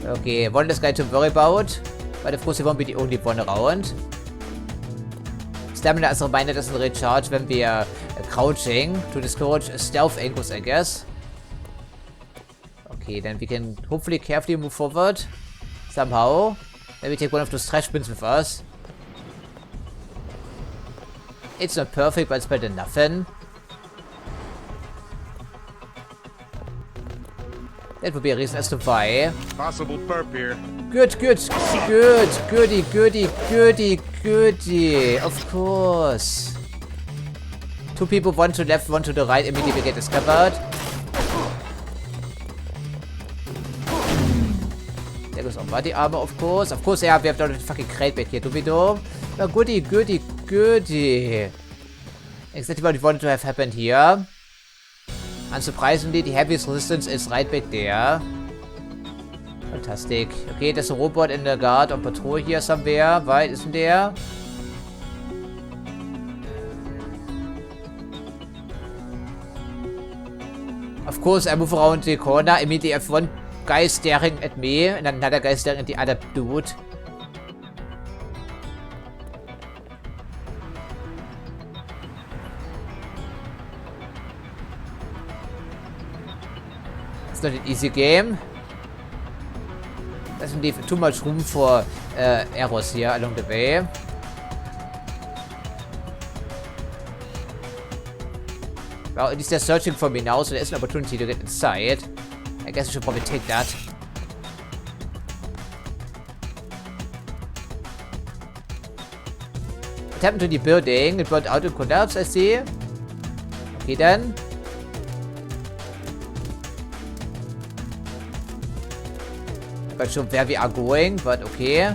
Okay, one less guy to worry about. But of course he won't be the only one around. Stamina as a reminder doesn't recharge when we are crouching to discourage stealth angles, I guess. Okay, then we can hopefully carefully move forward. Somehow. Maybe take one of those trash bins with us. It's not perfect, but it's better than nothing. That would be a reason as to why. Possible perp here. Good, good, good, goody, goody, goody, goody. Of course. 2 people, 1 to the left, 1 to the right, immediately get discovered. There goes our body armor, of course. Of course, yeah, we have not a fucking crate back here, do we though? Oh, goody, goody, goody. Exactly what we wanted to have happened here. Unsurprisingly, the heaviest resistance is right back there. Fantastic. Okay, there's a robot in the guard on patrol here somewhere. Right, isn't there? Of course, I move around the corner. Immediately I have one guy staring at me and another guy staring at the other dude. It's not an easy game. Doesn't leave too much room for errors here along the way. Well, at least they're searching for me now, so there's an opportunity to get inside. I guess I should probably take that. What happened to the building? It burned out and collapsed, I see. Okay then. I'm not sure where we are going, but okay.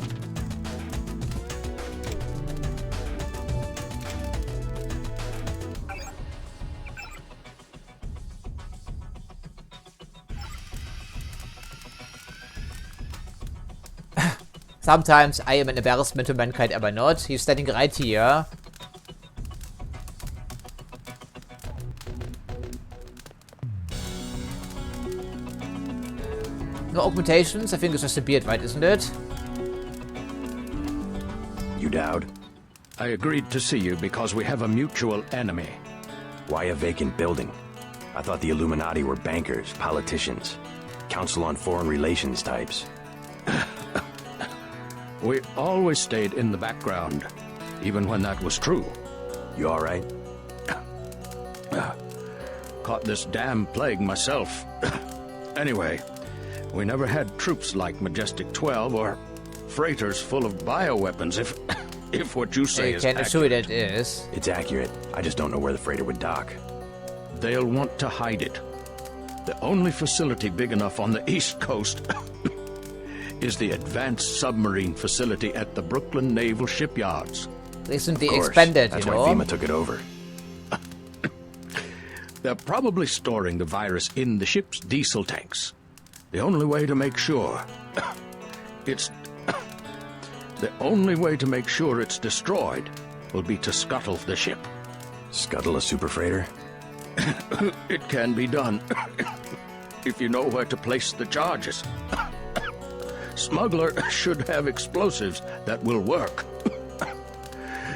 Sometimes I am an embarrassment to mankind, but not. He's standing right here. No augmentations? I think it's just a beard, right, isn't it? You Dowd? I agreed to see you because we have a mutual enemy. Why a vacant building? I thought the Illuminati were bankers, politicians, Council on Foreign Relations types. We always stayed in the background, even when that was true. You all right? Caught this damn plague myself. Anyway, we never had troops like Majestic 12 or freighters full of bioweapons, if what you say is accurate. I can assure you that it is. It's accurate. I just don't know where the freighter would dock. They'll want to hide it. The only facility big enough on the East Coast is the Advanced Submarine Facility at the Brooklyn Naval Shipyards. Recently expanded, That's you know? why FEMA took it over. They're probably storing the virus in the ship's diesel tanks. The only way to make sure it's destroyed will be to scuttle the ship. Scuttle a super freighter? It can be done if you know where to place the charges. Smuggler should have explosives that will work.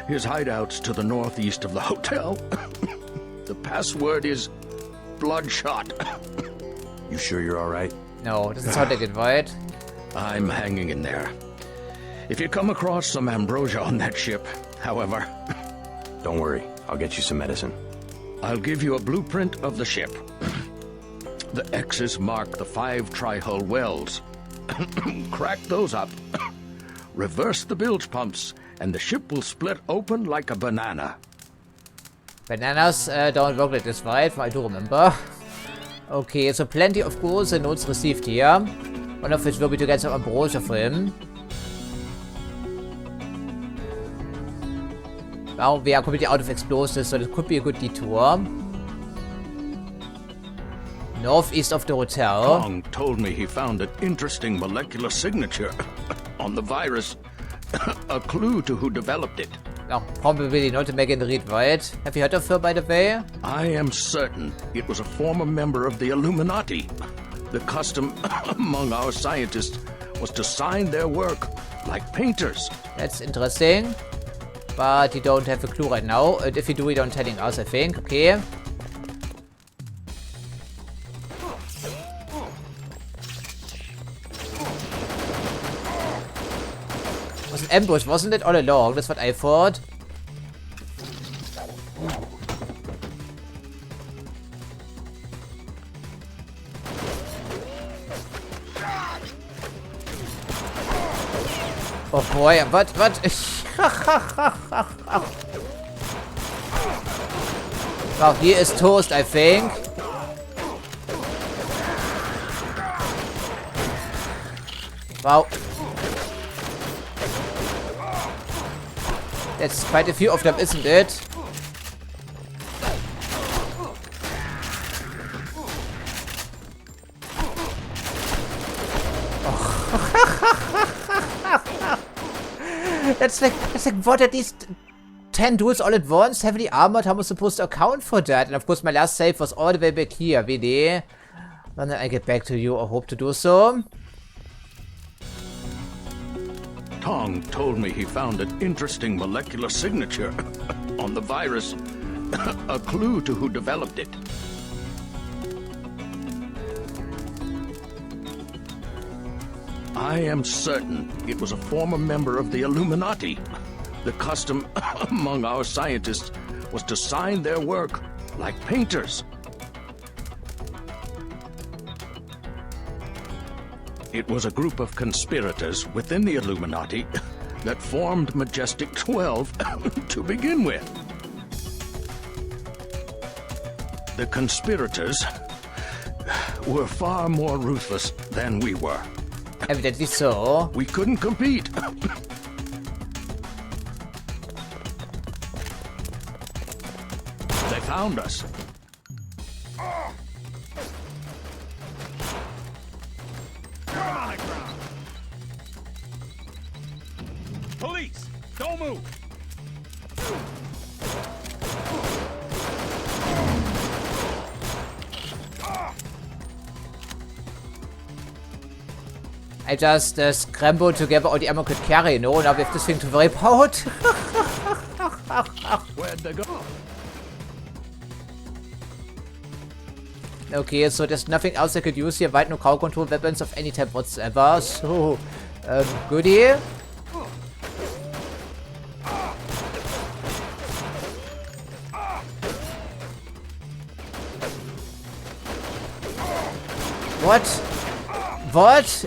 His hideout's to the northeast of the hotel. The password is Bloodshot. You sure you're all right? No, doesn't sound like it, right? I'm hanging in there. If you come across some ambrosia on that ship, however... Don't worry, I'll get you some medicine. I'll give you a blueprint of the ship. The X's mark the 5 tri-hull wells. Crack those up. Reverse the bilge pumps, and the ship will split open like a banana. Bananas don't work like this, right? I do remember. Okay, so plenty of goals and notes received here. One of which will be to get some ambrosia for him. Well, we are completely out of explosives, so this could be a good detour. Northeast of the hotel. Kong told me he found an interesting molecular signature on the virus. A clue to who developed it. No, probably not to Megan Reed, right? Have you heard of her, by the way? I am certain it was a former member of the Illuminati. The custom among our scientists was to sign their work like painters. That's interesting. But you don't have a clue right now. And if you do, you don't telling us, I think. Okay. It was an ambush, wasn't it? All along. That's what I thought. Oh boy, what? Wow, he is toast, I think. Wow. That's quite a few of them, isn't it? That's like, what, at least 10 duels all at once, heavily armored? How am I supposed to account for that? And of course my last save was all the way back here, really. And then I get back to you, or hope to do so. Tong told me he found an interesting molecular signature on the virus. A clue to who developed it. I am certain it was a former member of the Illuminati. The custom among our scientists was to sign their work like painters. It was a group of conspirators within the Illuminati that formed Majestic 12 to begin with. The conspirators were far more ruthless than we were. Evidently so. We couldn't compete. They found us. Police, don't move. I just scrambled to gather all the ammo I could carry, no? Now we have this thing to worry about. Where'd they go? Okay, so there's nothing else I could use here. Wide no crowd control weapons of any type whatsoever. So, goodie. What? What?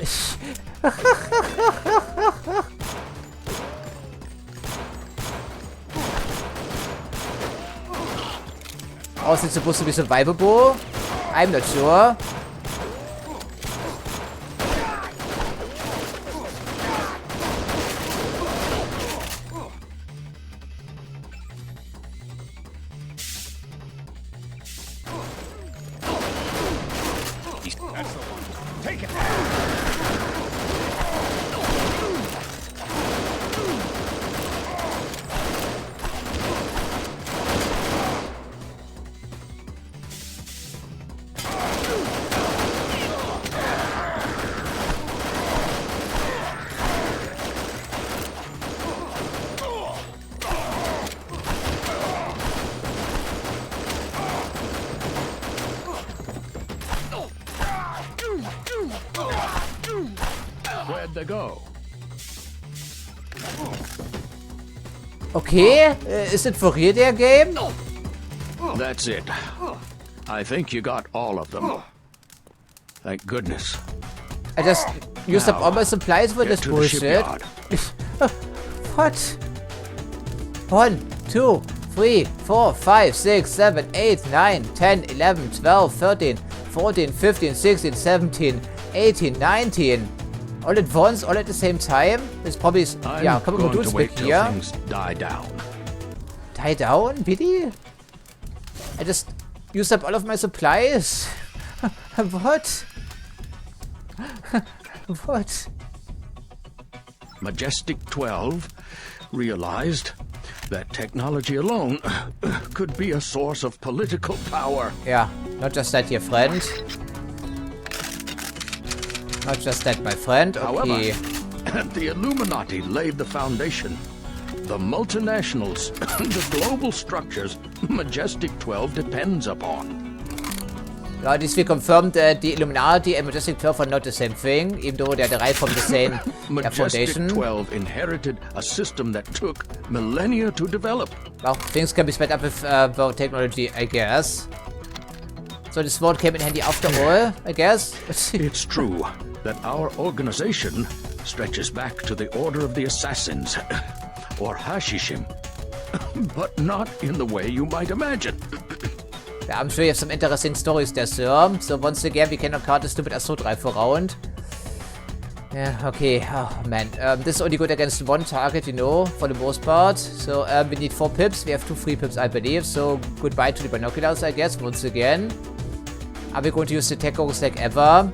Oh, is it supposed to be survivable? I'm not sure. That's the one. Take it. Where'd they go? Okay, is it for real their game? That's it. I think you got all of them. Thank goodness. I just used up all my supplies for this bullshit. What? 1, 2, 3, 4, 5, 6, 7, 8, 9, 10, 11, 12, 13, 14, 15, 16, 17, 18, 19. All at once, all at the same time? It's probably... Yeah, kann man Moduls weg hier. Die down. Die down? Really? I just used up all of my supplies. What? What? Majestic 12 realized that technology alone could be a source of political power. Yeah, not just that, dear friend. Not just that, my friend. Okay. However, the Illuminati laid the foundation. The multinationals, the global structures Majestic 12 depends upon. Yeah, this we confirmed the Illuminati and Majestic 12 are not the same thing, even though they are derived from the same foundation. Majestic 12 inherited a system that took millennia to develop. Well, things can be sped up with technology, I guess. So this sword came in handy after all, I guess. It's true that our organization stretches back to the Order of the Assassins, or Hashishim, but not in the way you might imagine. Yeah, I'm sure you have some interesting stories there, sir. So once again, we cannot card the stupid assault rifle round. Yeah, okay. Oh, man. This is only good against one target, you know, for the most part. So we need 4 pips. We have 2 free pips, I believe. So goodbye to the binoculars, I guess, once again. Are we going to use the tech goggles like ever?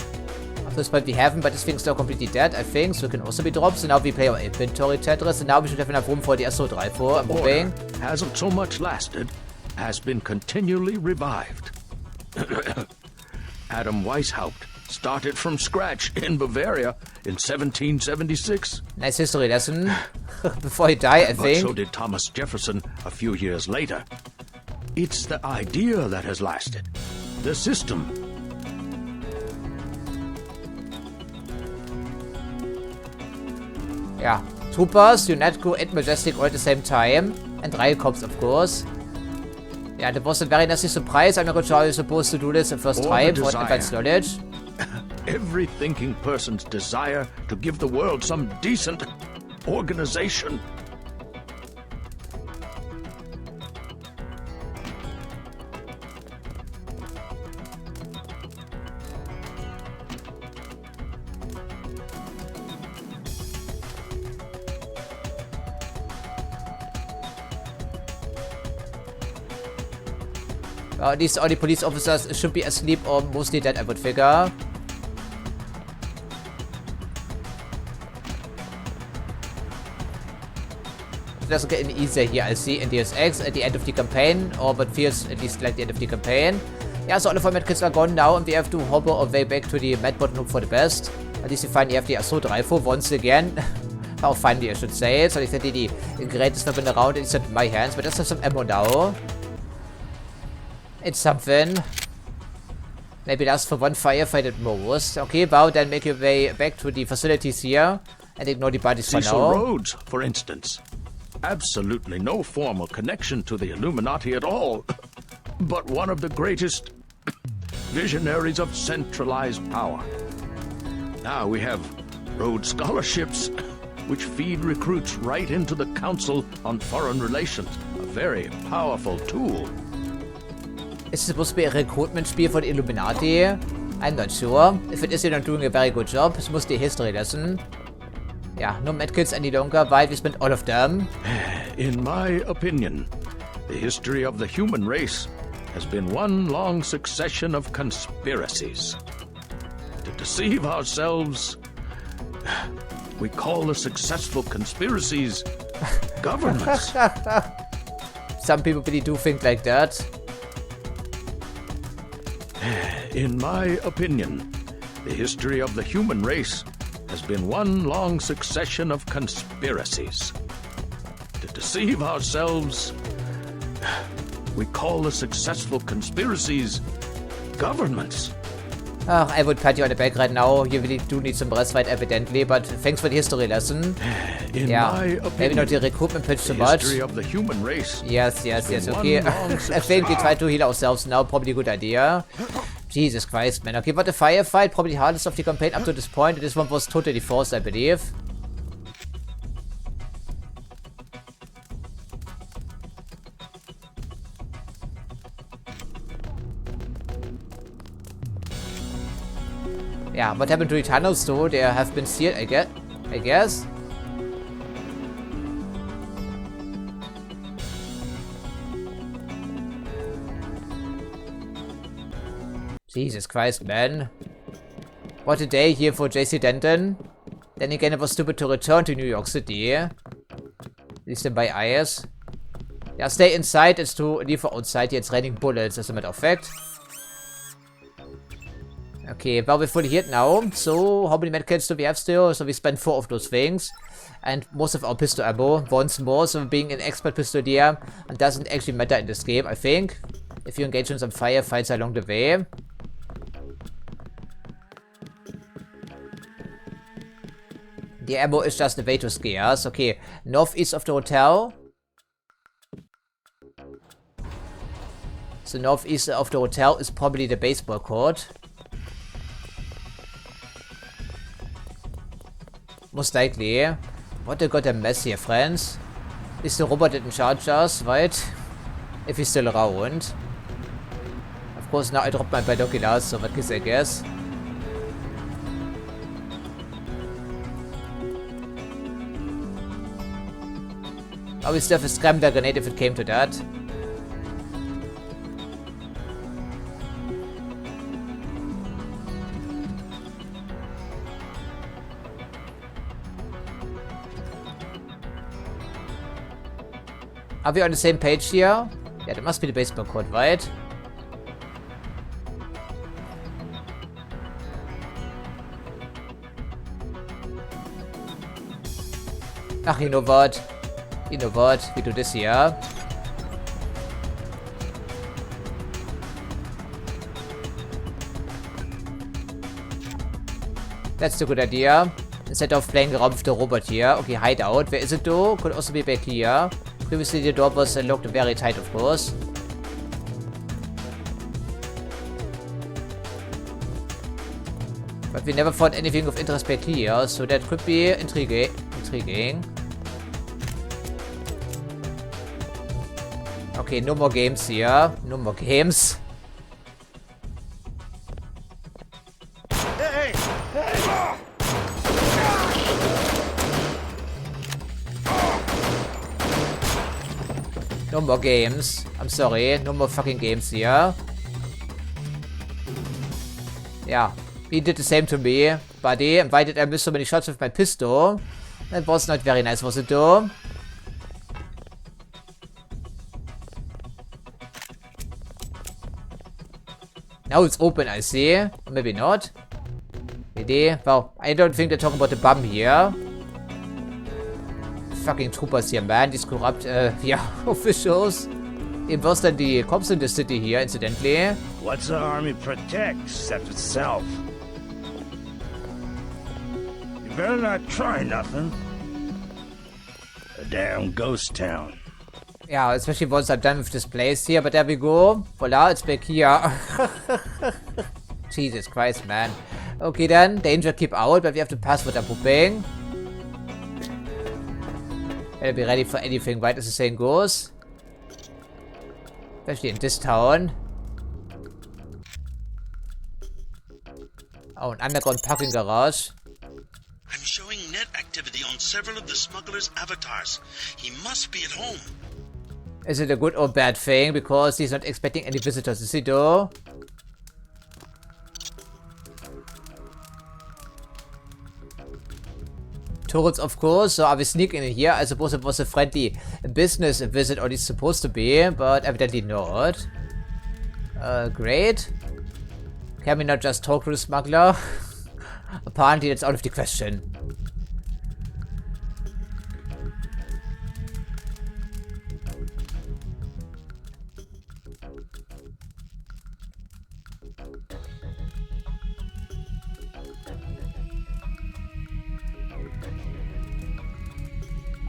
At this point we haven't, but this thing's now completely dead, I think. So it can also be dropped. So now we play our inventory Tetris. And now we should have enough room for the assault rifle. I'm hoping. Hasn't so much lasted. Has been continually revived. Adam Weishaupt started from scratch in Bavaria in 1776. Nice history lesson. Before he died, I think. But so did Thomas Jefferson a few years later. It's the idea that has lasted. The system. Yeah. Troopers, UNATCO and Majestic all at the same time. And riot cops, of course. Yeah, that was a very nasty surprise. I'm not sure how you're supposed to do this the first time for advanced knowledge. Every thinking person's desire to give the world some decent organization. At least all the police officers should be asleep or mostly dead, I would figure. It doesn't get any easier here, I see, in Deus Ex at the end of the campaign, or what feels at least like the end of the campaign. Yeah, so all of our medkits are gone now, and we have to hobble our way back to the medbot and hope for the best. At least we finally have the assault rifle once again. Or finally, I should say it. So at least the greatest weapon around, at least in my hands, but let's have some ammo now. It's something. Maybe last for one firefight at most. Okay, well, then make your way back to the facilities here and ignore the bodies for now. Cecil Rhodes, for instance. Absolutely no formal connection to the Illuminati at all. But one of the greatest visionaries of centralized power. Now we have Rhodes Scholarships, which feed recruits right into the Council on Foreign Relations. A very powerful tool. Is it supposed to be a recruitment spiel for the Illuminati? I'm not sure. If it is, you're not doing a very good job. It's mostly a history lesson. Yeah, no medkits any longer, while we spent all of them. In my opinion, the history of the human race has been one long succession of conspiracies. To deceive ourselves, we call the successful conspiracies governments. Some people really do think like that. In my opinion, the history of the human race has been one long succession of conspiracies. To deceive ourselves, we call the successful conspiracies governments. I would pat you on the back right now. You really do need some respite, evidently, but thanks for the history lesson. In my opinion, maybe not the recruitment pitch so much. The history of the human race. Yes, okay. I think we try to heal ourselves now. Probably a good idea. Jesus Christ, man. Okay, but the firefight, probably the hardest of the campaign up to this point. This one was totally forced, I believe. Yeah, what happened to the tunnels though? They have been sealed, I guess. Jesus Christ, man. What a day here for JC Denton. Then again, it was stupid to return to New York City. At least in my eyes. Yeah, stay inside is to leave outside. It's raining bullets, as a matter of fact. Okay, well, we're fully hit now. So, how many medkits do we have still? So, we spent 4 of those things. And most of our pistol ammo once more. So, being an expert pistolier doesn't actually matter in this game, I think. If you engage in some firefights along the way. The ammo is just the way to scare us. Okay, northeast of the hotel. So northeast of the hotel is probably the baseball court. Most likely. What a goddamn mess here, friends. Is the robot in charge us, right? If he's still around. Of course, now I dropped my binoculars, so what can I guess? I would still have a scrambler grenade if it came to that. Are we on the same page here? Yeah, that must be the baseball court, right? Ach, you know what? You know what? We do this here. That's a good idea. Instead of playing around with the robot here. Okay, hideout. Where is it though? Could also be back here. Previously the door was locked very tight, of course. But we never found anything of interest back here, so that could be intriguing. Okay, no more games here. No more games. No more games. I'm sorry. No more fucking games here. Yeah. He did the same to me, buddy. And why did I miss so many shots with my pistol? That was not very nice, was it though? Now it's open, I see. Or maybe not. Maybe. Well, I don't think they're talking about the bomb here. Fucking troopers here, man. These corrupt, yeah, officials. Even worse than the cops in the city here, incidentally. What's the army protect except itself? You better not try nothing. A damn ghost town. Yeah, especially once I'm done with this place here, but there we go. Voila, it's back here. Jesus Christ, man. Okay then, danger keep out, but we have to pass what I'm pooping. Better be ready for anything, right, as the saying goes. Especially in this town. Oh, an underground parking garage. I'm showing net activity on several of the smuggler's avatars. He must be at home. Is it a good or bad thing? Because he's not expecting any visitors, is he though? Turrets, of course. So are we sneaking in here? I suppose it was a friendly business visit, or at least supposed to be, but evidently not. Great. Can we not just talk to the smuggler? Apparently that's out of the question.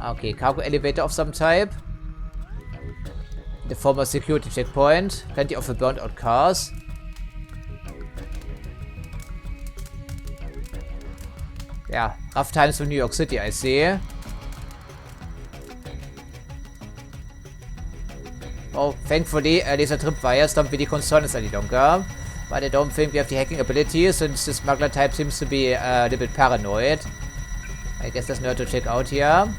Okay, cargo elevator of some type. The former security checkpoint. Plenty of burnt out cars. Yeah, rough times for New York City, I see. Oh, thankfully, these are tripwires don't really concern us any longer. But I don't think we have the hacking ability, since the smuggler type seems to be a little bit paranoid. I guess there's no to check out here.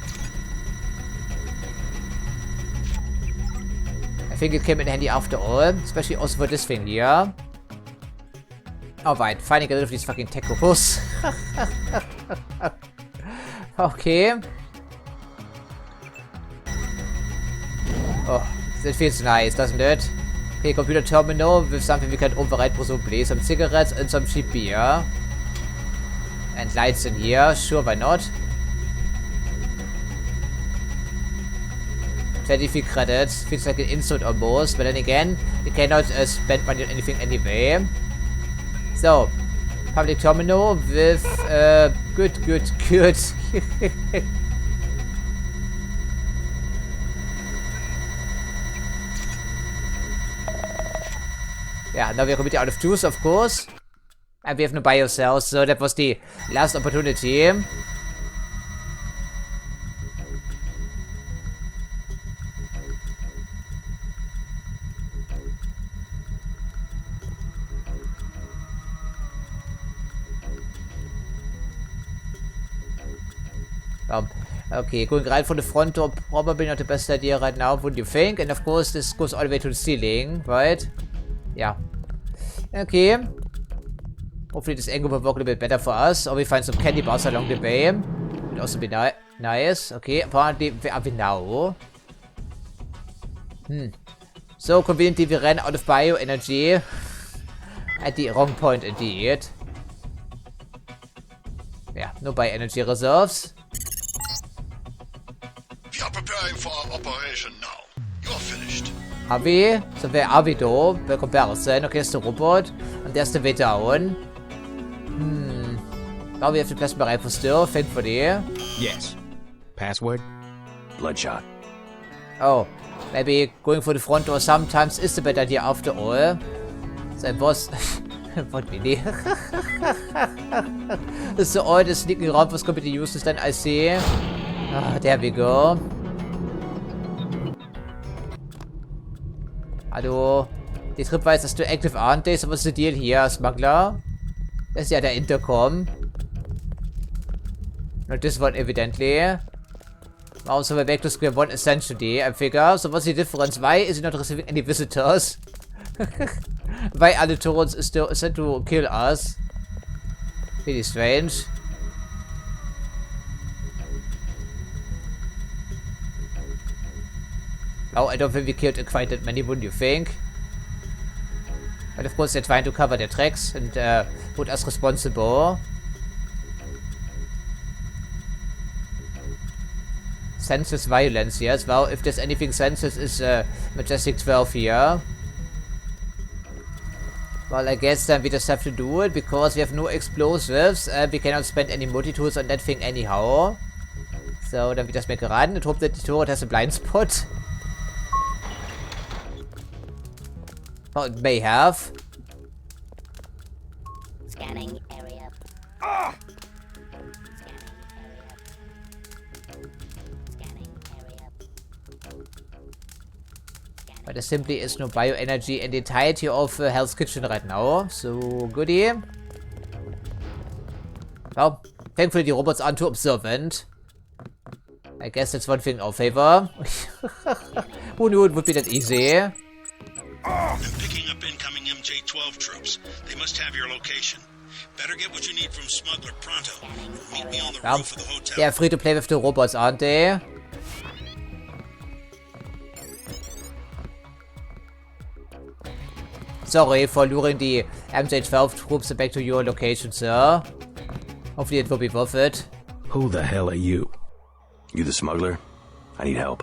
I think it came in handy after all, especially also for this thing here. Alright, finally get rid of these fucking technicals. Okay. Oh, that feels nice, doesn't it? Okay, computer terminal with something we can override presumably. Some cigarettes and some cheap beer. And lights in here, sure, why not? 23 credits, feels like an insult almost, but then again, you cannot spend money on anything anyway. So, public terminal with Good, good, good. Yeah, now we are completely out of juice, of course. And we have no bio cells, so that was the last opportunity. Okay, going right for the front door, probably not the best idea right now, wouldn't you think? And of course, this goes all the way to the ceiling, right? Yeah. Okay. Hopefully this angle will work a little bit better for us, or we find some candy bars along the way. Would also be nice. Okay, apparently, where are we now? So conveniently, we ran out of bioenergy. At the wrong point, indeed. Yeah, no bioenergy reserves. We are preparing for our operation now. You're finished. Are we? So where are we though? By comparison. Okay, it's the robot. And there's the way down. Now we have to plasma rifle still, thankfully. Yes. Password? Bloodshot. Oh, maybe going for the front door sometimes is a better idea after all. So I was... what really? So all the sneaking around was completely useless then, I see. Ah, there we go. Hallo. Die Tripwires are still active, aren't they? So what's the deal here, Smuggler? Das ist ja der Intercom. Not this one, evidently. Also, we're back to square one, essentially, I figure. So what's the difference? Why is he not receiving any visitors? Why are the turrets still sent to kill us? Really strange. Oh, I don't think we killed quite that many, wouldn't you think? But of course they're trying to cover their tracks and put us responsible. Senseless violence, yes. Well, if there's anything senseless, is Majestic 12 here. Well, I guess then we just have to do it because we have no explosives. We cannot spend any multi-tools on that thing anyhow. So then we just make a run and hope that the turret has a blind spot. Well, it may have. Scanning area. Ah! But there simply is no bioenergy in the entirety of Hell's Kitchen right now. So, goodie. Well, thankfully the robots aren't too observant. I guess that's one thing in our favor. Who knew it would be that easy? I'm picking up incoming MJ-12 troops. They must have your location. Better get what you need from Smuggler pronto. Meet me on the roof of the hotel. They're free to play with the robots, aren't they? Sorry for luring the MJ-12 troops back to your location, sir. Hopefully it will be worth it. Who the hell are you? You the smuggler? I need help.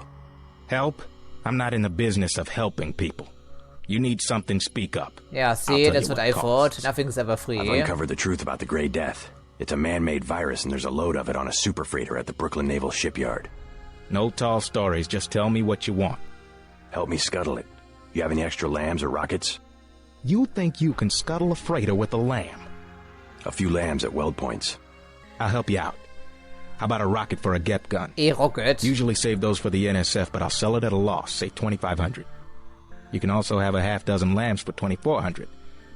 Help? I'm not in the business of helping people. You need something, speak up. Yeah, see, that's what I thought. Nothing's ever free. I've uncovered the truth about the Grey Death. It's a man-made virus and there's a load of it on a super freighter at the Brooklyn Naval Shipyard. No tall stories, just tell me what you want. Help me scuttle it. You have any extra lambs or rockets? You think you can scuttle a freighter with a lamb? A few lambs at weld points. I'll help you out. How about a rocket for a GEP gun? A rocket? Usually save those for the NSF, but I'll sell it at a loss, say 2,500. You can also have a half dozen lambs for 2,400.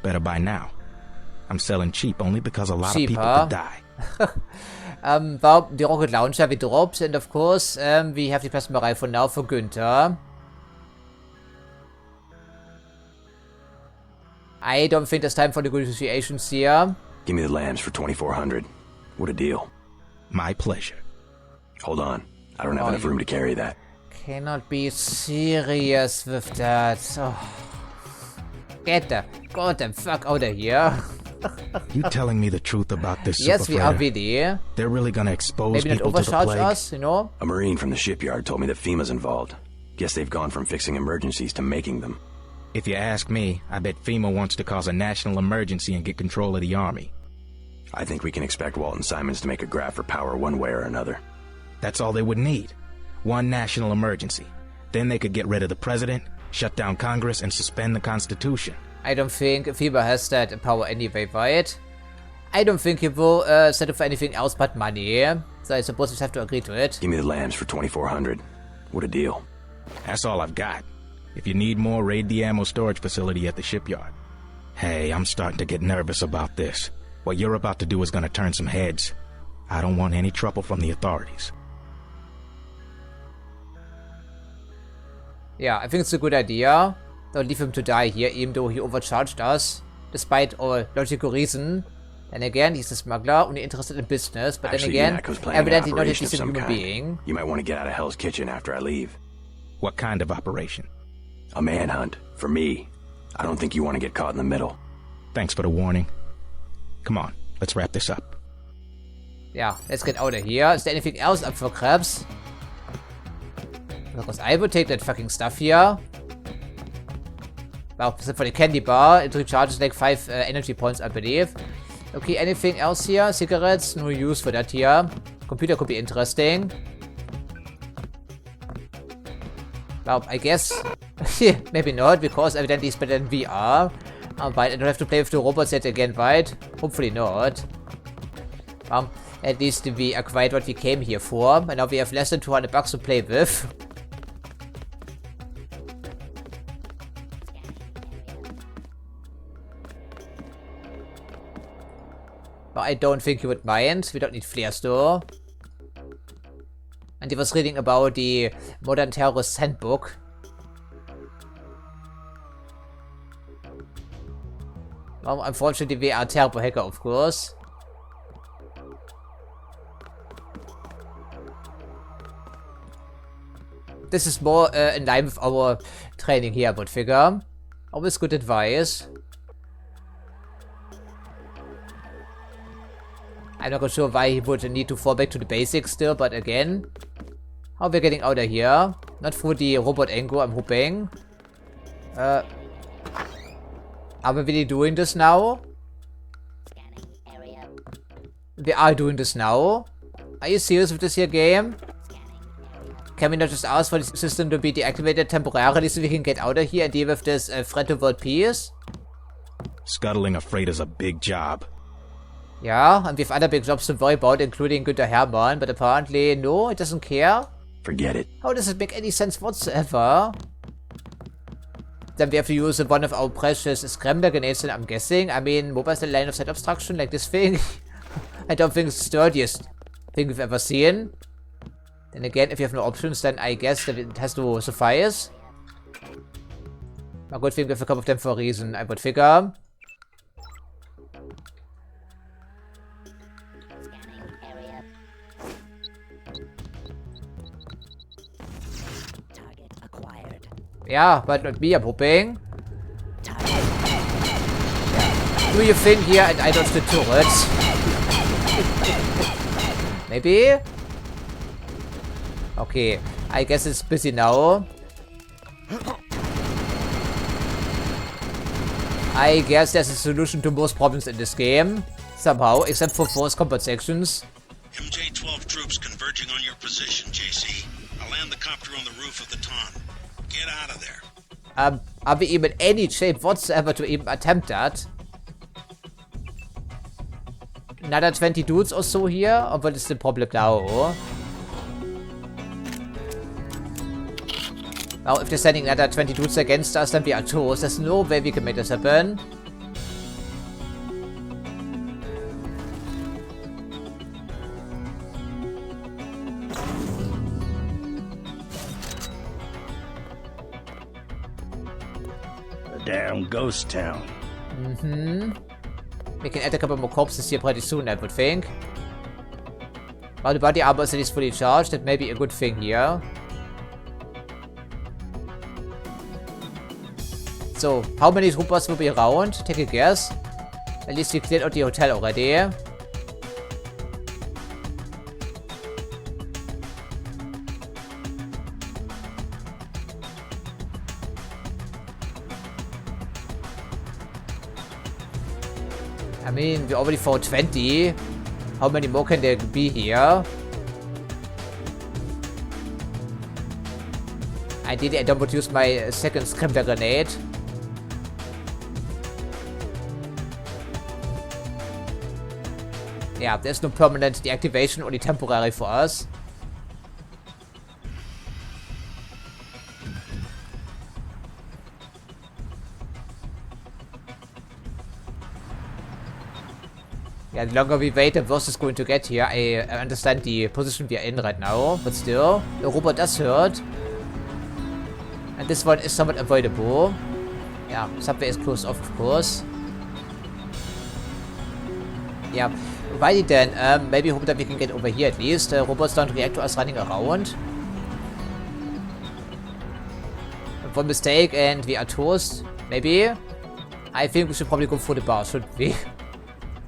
Better buy now. I'm selling cheap only because a lot of people could die. Well, the rocket launcher we dropped, and of course, we have the plasma rifle now for Günther. I don't think there's time for negotiations here. Give me the lambs for 2,400. What a deal. My pleasure. Hold on. I don't have enough room to carry that. Cannot be serious with that. Oh. Get the goddamn fuck out of here. You telling me the truth about this Yes, super we are freighter? really. They're really gonna expose Maybe not people to the overcharge plague? us, you know? A Marine from the shipyard told me that FEMA's involved. Guess they've gone from fixing emergencies to making them. If you ask me, I bet FEMA wants to cause a national emergency and get control of the army. I think we can expect Walton Simons to make a grab for power one way or another. That's all they would need. One national emergency. Then they could get rid of the president, shut down Congress, and suspend the Constitution. I don't think FIBA has that power anyway, right? I don't think he will settle for anything else but money. So I suppose we have to agree to it. Give me the lambs for 2,400. What a deal. That's all I've got. If you need more, raid the ammo storage facility at the shipyard. Hey, I'm starting to get nervous about this. What you're about to do is gonna turn some heads. I don't want any trouble from the authorities. Yeah, I think it's a good idea. Don't leave him to die here, even though he overcharged us. Despite all logical reason. And again, he's a smuggler, only interested in business. But Actually, then again, evidently not a operation of decent some human kind. being. You might want to get out of Hell's Kitchen after I leave. What kind of operation? A manhunt. For me. I don't think you want to get caught in the middle. Thanks for the warning. Come on, let's wrap this up. Yeah, let's get out of here. Is there anything else up for grabs? Because I would take that fucking stuff here. Well, except for the candy bar, it recharges like 5 energy points, I believe. Okay, anything else here? Cigarettes? No use for that here. Computer could be interesting. Well, I guess maybe not, because evidently it's better than VR. But I don't have to play with the robots yet again, right? Hopefully not. At least we acquired what we came here for, and now we have less than 200 bucks to play with. But I don't think you would mind. We don't need flares though. And he was reading about the Modern Terrorist Handbook. Well, unfortunately we are terrible hacker, of course. This is more in line with our training here, I would figure. Always good advice. I'm not quite sure why he would need to fall back to the basics still, but again, how we're getting out of here? Not through the robot angle, I'm hoping. Are we really doing this now? We are doing this now? Are you serious with this here game? Can we not just ask for the system to be deactivated temporarily so we can get out of here and deal with this threat to world peace? Scuttling a freight is a big job. Yeah, and we have other big jobs to worry about, including Günther Hermann, but apparently, no, it doesn't care. Forget it. How does it make any sense whatsoever? Then we have to use one of our precious scrambler grenades, I'm guessing. I mean, what was the line of sight obstruction like this thing? I don't think it's the sturdiest thing we've ever seen. Then again, if you have no options, then I guess that it has to suffice. A good thing we have a couple of them for a reason, I would figure. Yeah, but not me, I'm hoping. Yeah. Do your thing here and I dodge the turrets. Maybe? Okay, I guess it's busy now. I guess there's a solution to most problems in this game. Somehow, except for force combat sections. MJ-12 troops converging on your position, JC. I'll land the copter on the roof of the Ton. Get out of there. Are we even any shape whatsoever to even attempt that? Another 20 dudes or so here? Or what is the problem now? Well, if they're sending another 20 dudes against us, then we are toast. There's no way we can make this happen. Damn ghost town. We can add a couple more corpses here pretty soon, I would think. While the body armor is at least fully charged, that may be a good thing here. So, how many troopers will be around? Take a guess. At least we cleared out the hotel already. I mean, we already fought 20. How many more can there be here? Ideally, I don't want to use my second scrambler grenade. Yeah, there's no permanent deactivation, only temporary for us. Yeah, the longer we wait, the worse it's going to get here. I understand the position we are in right now, but still, the robot does hurt. And this one is somewhat avoidable. Yeah, subway is closed off, of course. Yeah, righty then. Maybe hope that we can get over here at least. Robots don't react to us running around. One mistake and we are toast. Maybe. I think we should probably go for the bar, shouldn't we?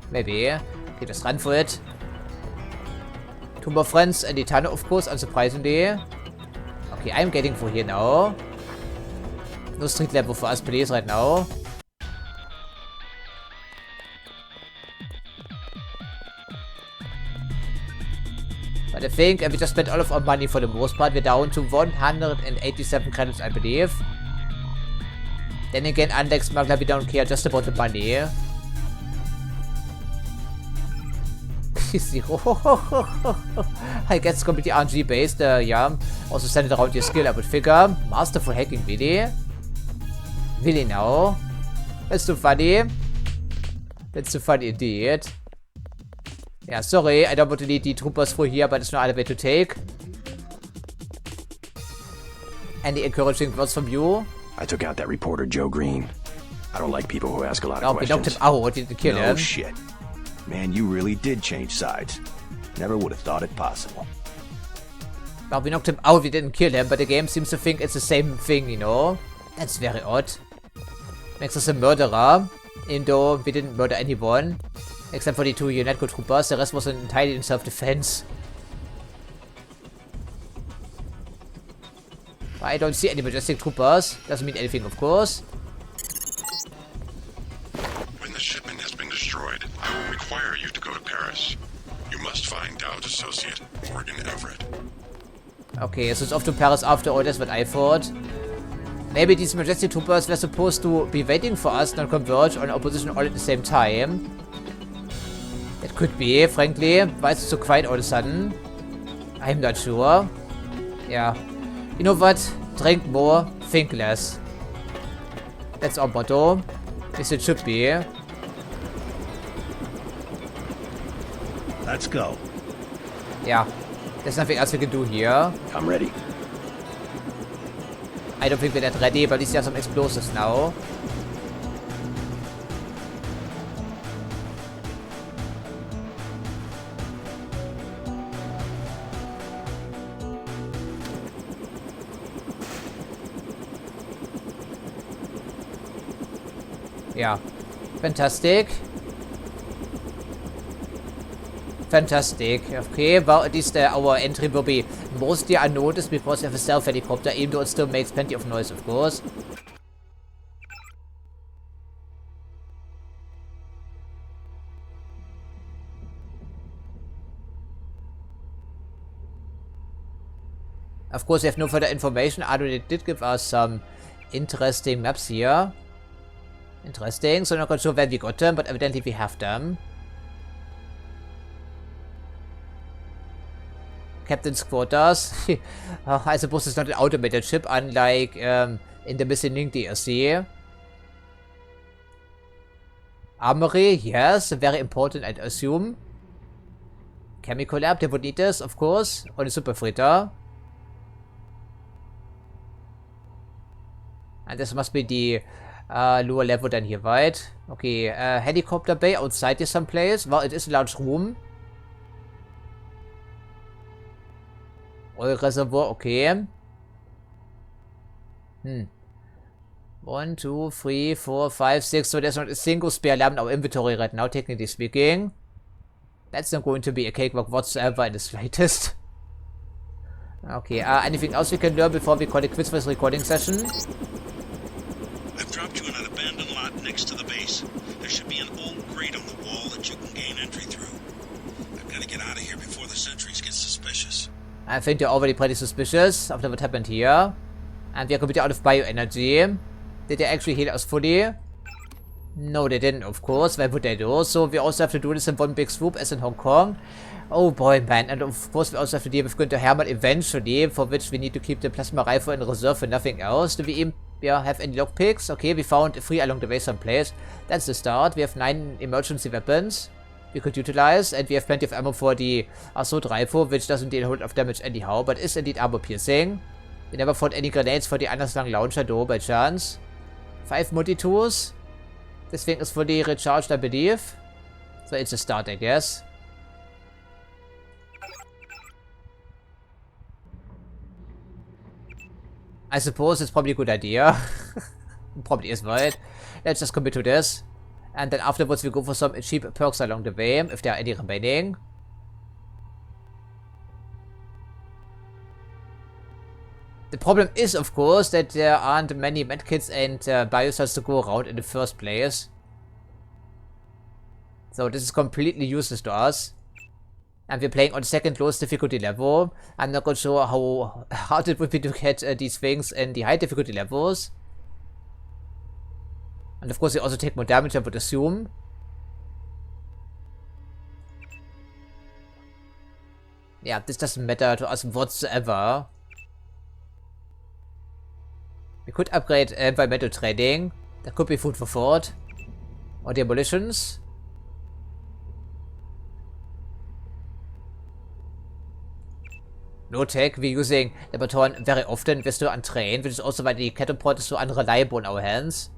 Maybe. Okay, just run for it. Two more friends in the tunnel, of course, unsurprisingly. Okay, I'm getting for here now. No street level for us, please, right now. But I think we just spent all of our money for the most part. We're down to 187 credits, I believe. Then again, unlike Smuggler, we don't care just about the money. I guess it's completely RNG based, yeah. Also send it around your skill, I would figure. Masterful hacking, really? Really now? That's too funny. That's too funny indeed. Yeah, sorry, I don't want to lead the troopers through here, but it's no other way to take. Any encouraging words from you? I took out that reporter, Joe Green. I don't like people who ask a lot of questions. We knocked him out, didn't kill him. Oh shit. Man, you really did change sides. Never would have thought it possible. Well, we knocked him out, we didn't kill him, but the game seems to think it's the same thing, you know? That's very odd. Makes us a murderer, even though we didn't murder anyone. Except for the two UNETCO troopers, the rest was entirely in self-defense. I don't see any majestic troopers. Doesn't mean anything, of course. When the shipment has been destroyed, I will require you to go to Paris. You must find Dowd's associate, Morgan Everett. Okay, so it's off to Paris after all, that's what I thought. Maybe these majestic troopers were supposed to be waiting for us, not converge on our position all at the same time. It could be, frankly. Why is it so quiet all of a sudden? I'm not sure. Yeah. You know what? Drink more, think less. That's our motto. At least it should be. Let's go. Yeah. There's nothing else we can do here. I'm ready. I don't think we're that ready, but at least there are some explosives now. Yeah. Fantastic. Fantastic. Okay, well, at least our entry will be mostly unnoticed because we have a stealth helicopter, even though it still makes plenty of noise, of course. Of course, we have no further information, although they did give us some interesting maps here. Interesting, so not quite sure where we got them, but evidently we have them. Captain's quarters. I suppose it's not an automated ship, unlike in the Missing Link DLC. Armory, yes, very important, I'd assume. Chemical lab, they would need this, of course. On the super freighter. And this must be the lower level than here, right? Okay, helicopter bay outside here someplace. Well, it is a large room. Oil reservoir, okay. 1, 2, 3, 4, 5, 6. So there's not a single spare lamp in our inventory right now, technically speaking. That's not going to be a cakewalk whatsoever in the slightest. Okay, anything else we can learn before we call it quits for this recording session? I've dropped you in an abandoned spot next to the base. There should be an old grate on the wall that you can gain entry through. I've got to get out of here before the sentries get suspicious. I think they're already pretty suspicious after what happened here. And we are completely out of bioenergy. Did they actually heal us fully? No, they didn't, of course. Why would they do? So we also have to do this in one big swoop as in Hong Kong. Oh boy, man. And of course we also have to deal with Günther Hermann eventually, for which we need to keep the plasma rifle in reserve and nothing else. Do we even have any lockpicks? Okay, we found 3 along the way someplace. That's the start. We have 9 emergency weapons we could utilize, and we have plenty of ammo for the assault rifle, which doesn't deal a whole lot of damage anyhow, but is indeed armor piercing. We never found any grenades for the Anderslang launcher though, by chance. 5 multi-tools. This thing is fully recharged, I believe. So it's a start, I guess. I suppose it's probably a good idea. Probably is, right? Let's just commit to this. And then afterwards we go for some cheap perks along the way, if there are any remaining. The problem is, of course, that there aren't many medkits and biocells to go around in the first place. So this is completely useless to us. And we're playing on the second lowest difficulty level. I'm not quite sure how hard it would be to get these things in the high difficulty levels. And of course they also take more damage, I would assume. Yeah, this doesn't matter to us whatsoever. We could upgrade environmental trading. That could be food for thought. Or demolitions. No tech, we're using the baton very often. We're still untrained, which is also why the catapult is so unreliable in our hands.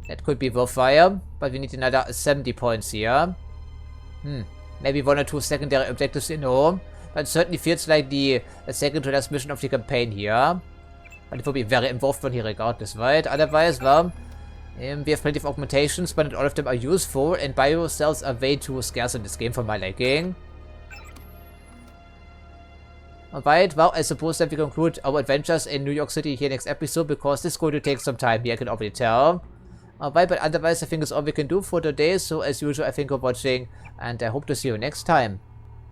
That could be worthwhile, but we need another 70 points here. Maybe 1 or 2 secondary objectives in home. But it certainly feels like the second to last mission of the campaign here. But it will be very involved one here regardless, right? Otherwise, well, we have plenty of augmentations, but not all of them are useful, and bio cells are way too scarce in this game for my liking. Alright, well, I suppose that we conclude our adventures in New York City here next episode, because this is going to take some time here, I can already tell. Alright, but otherwise I think it's all we can do for today, so as usual I thank you for watching, and I hope to see you next time.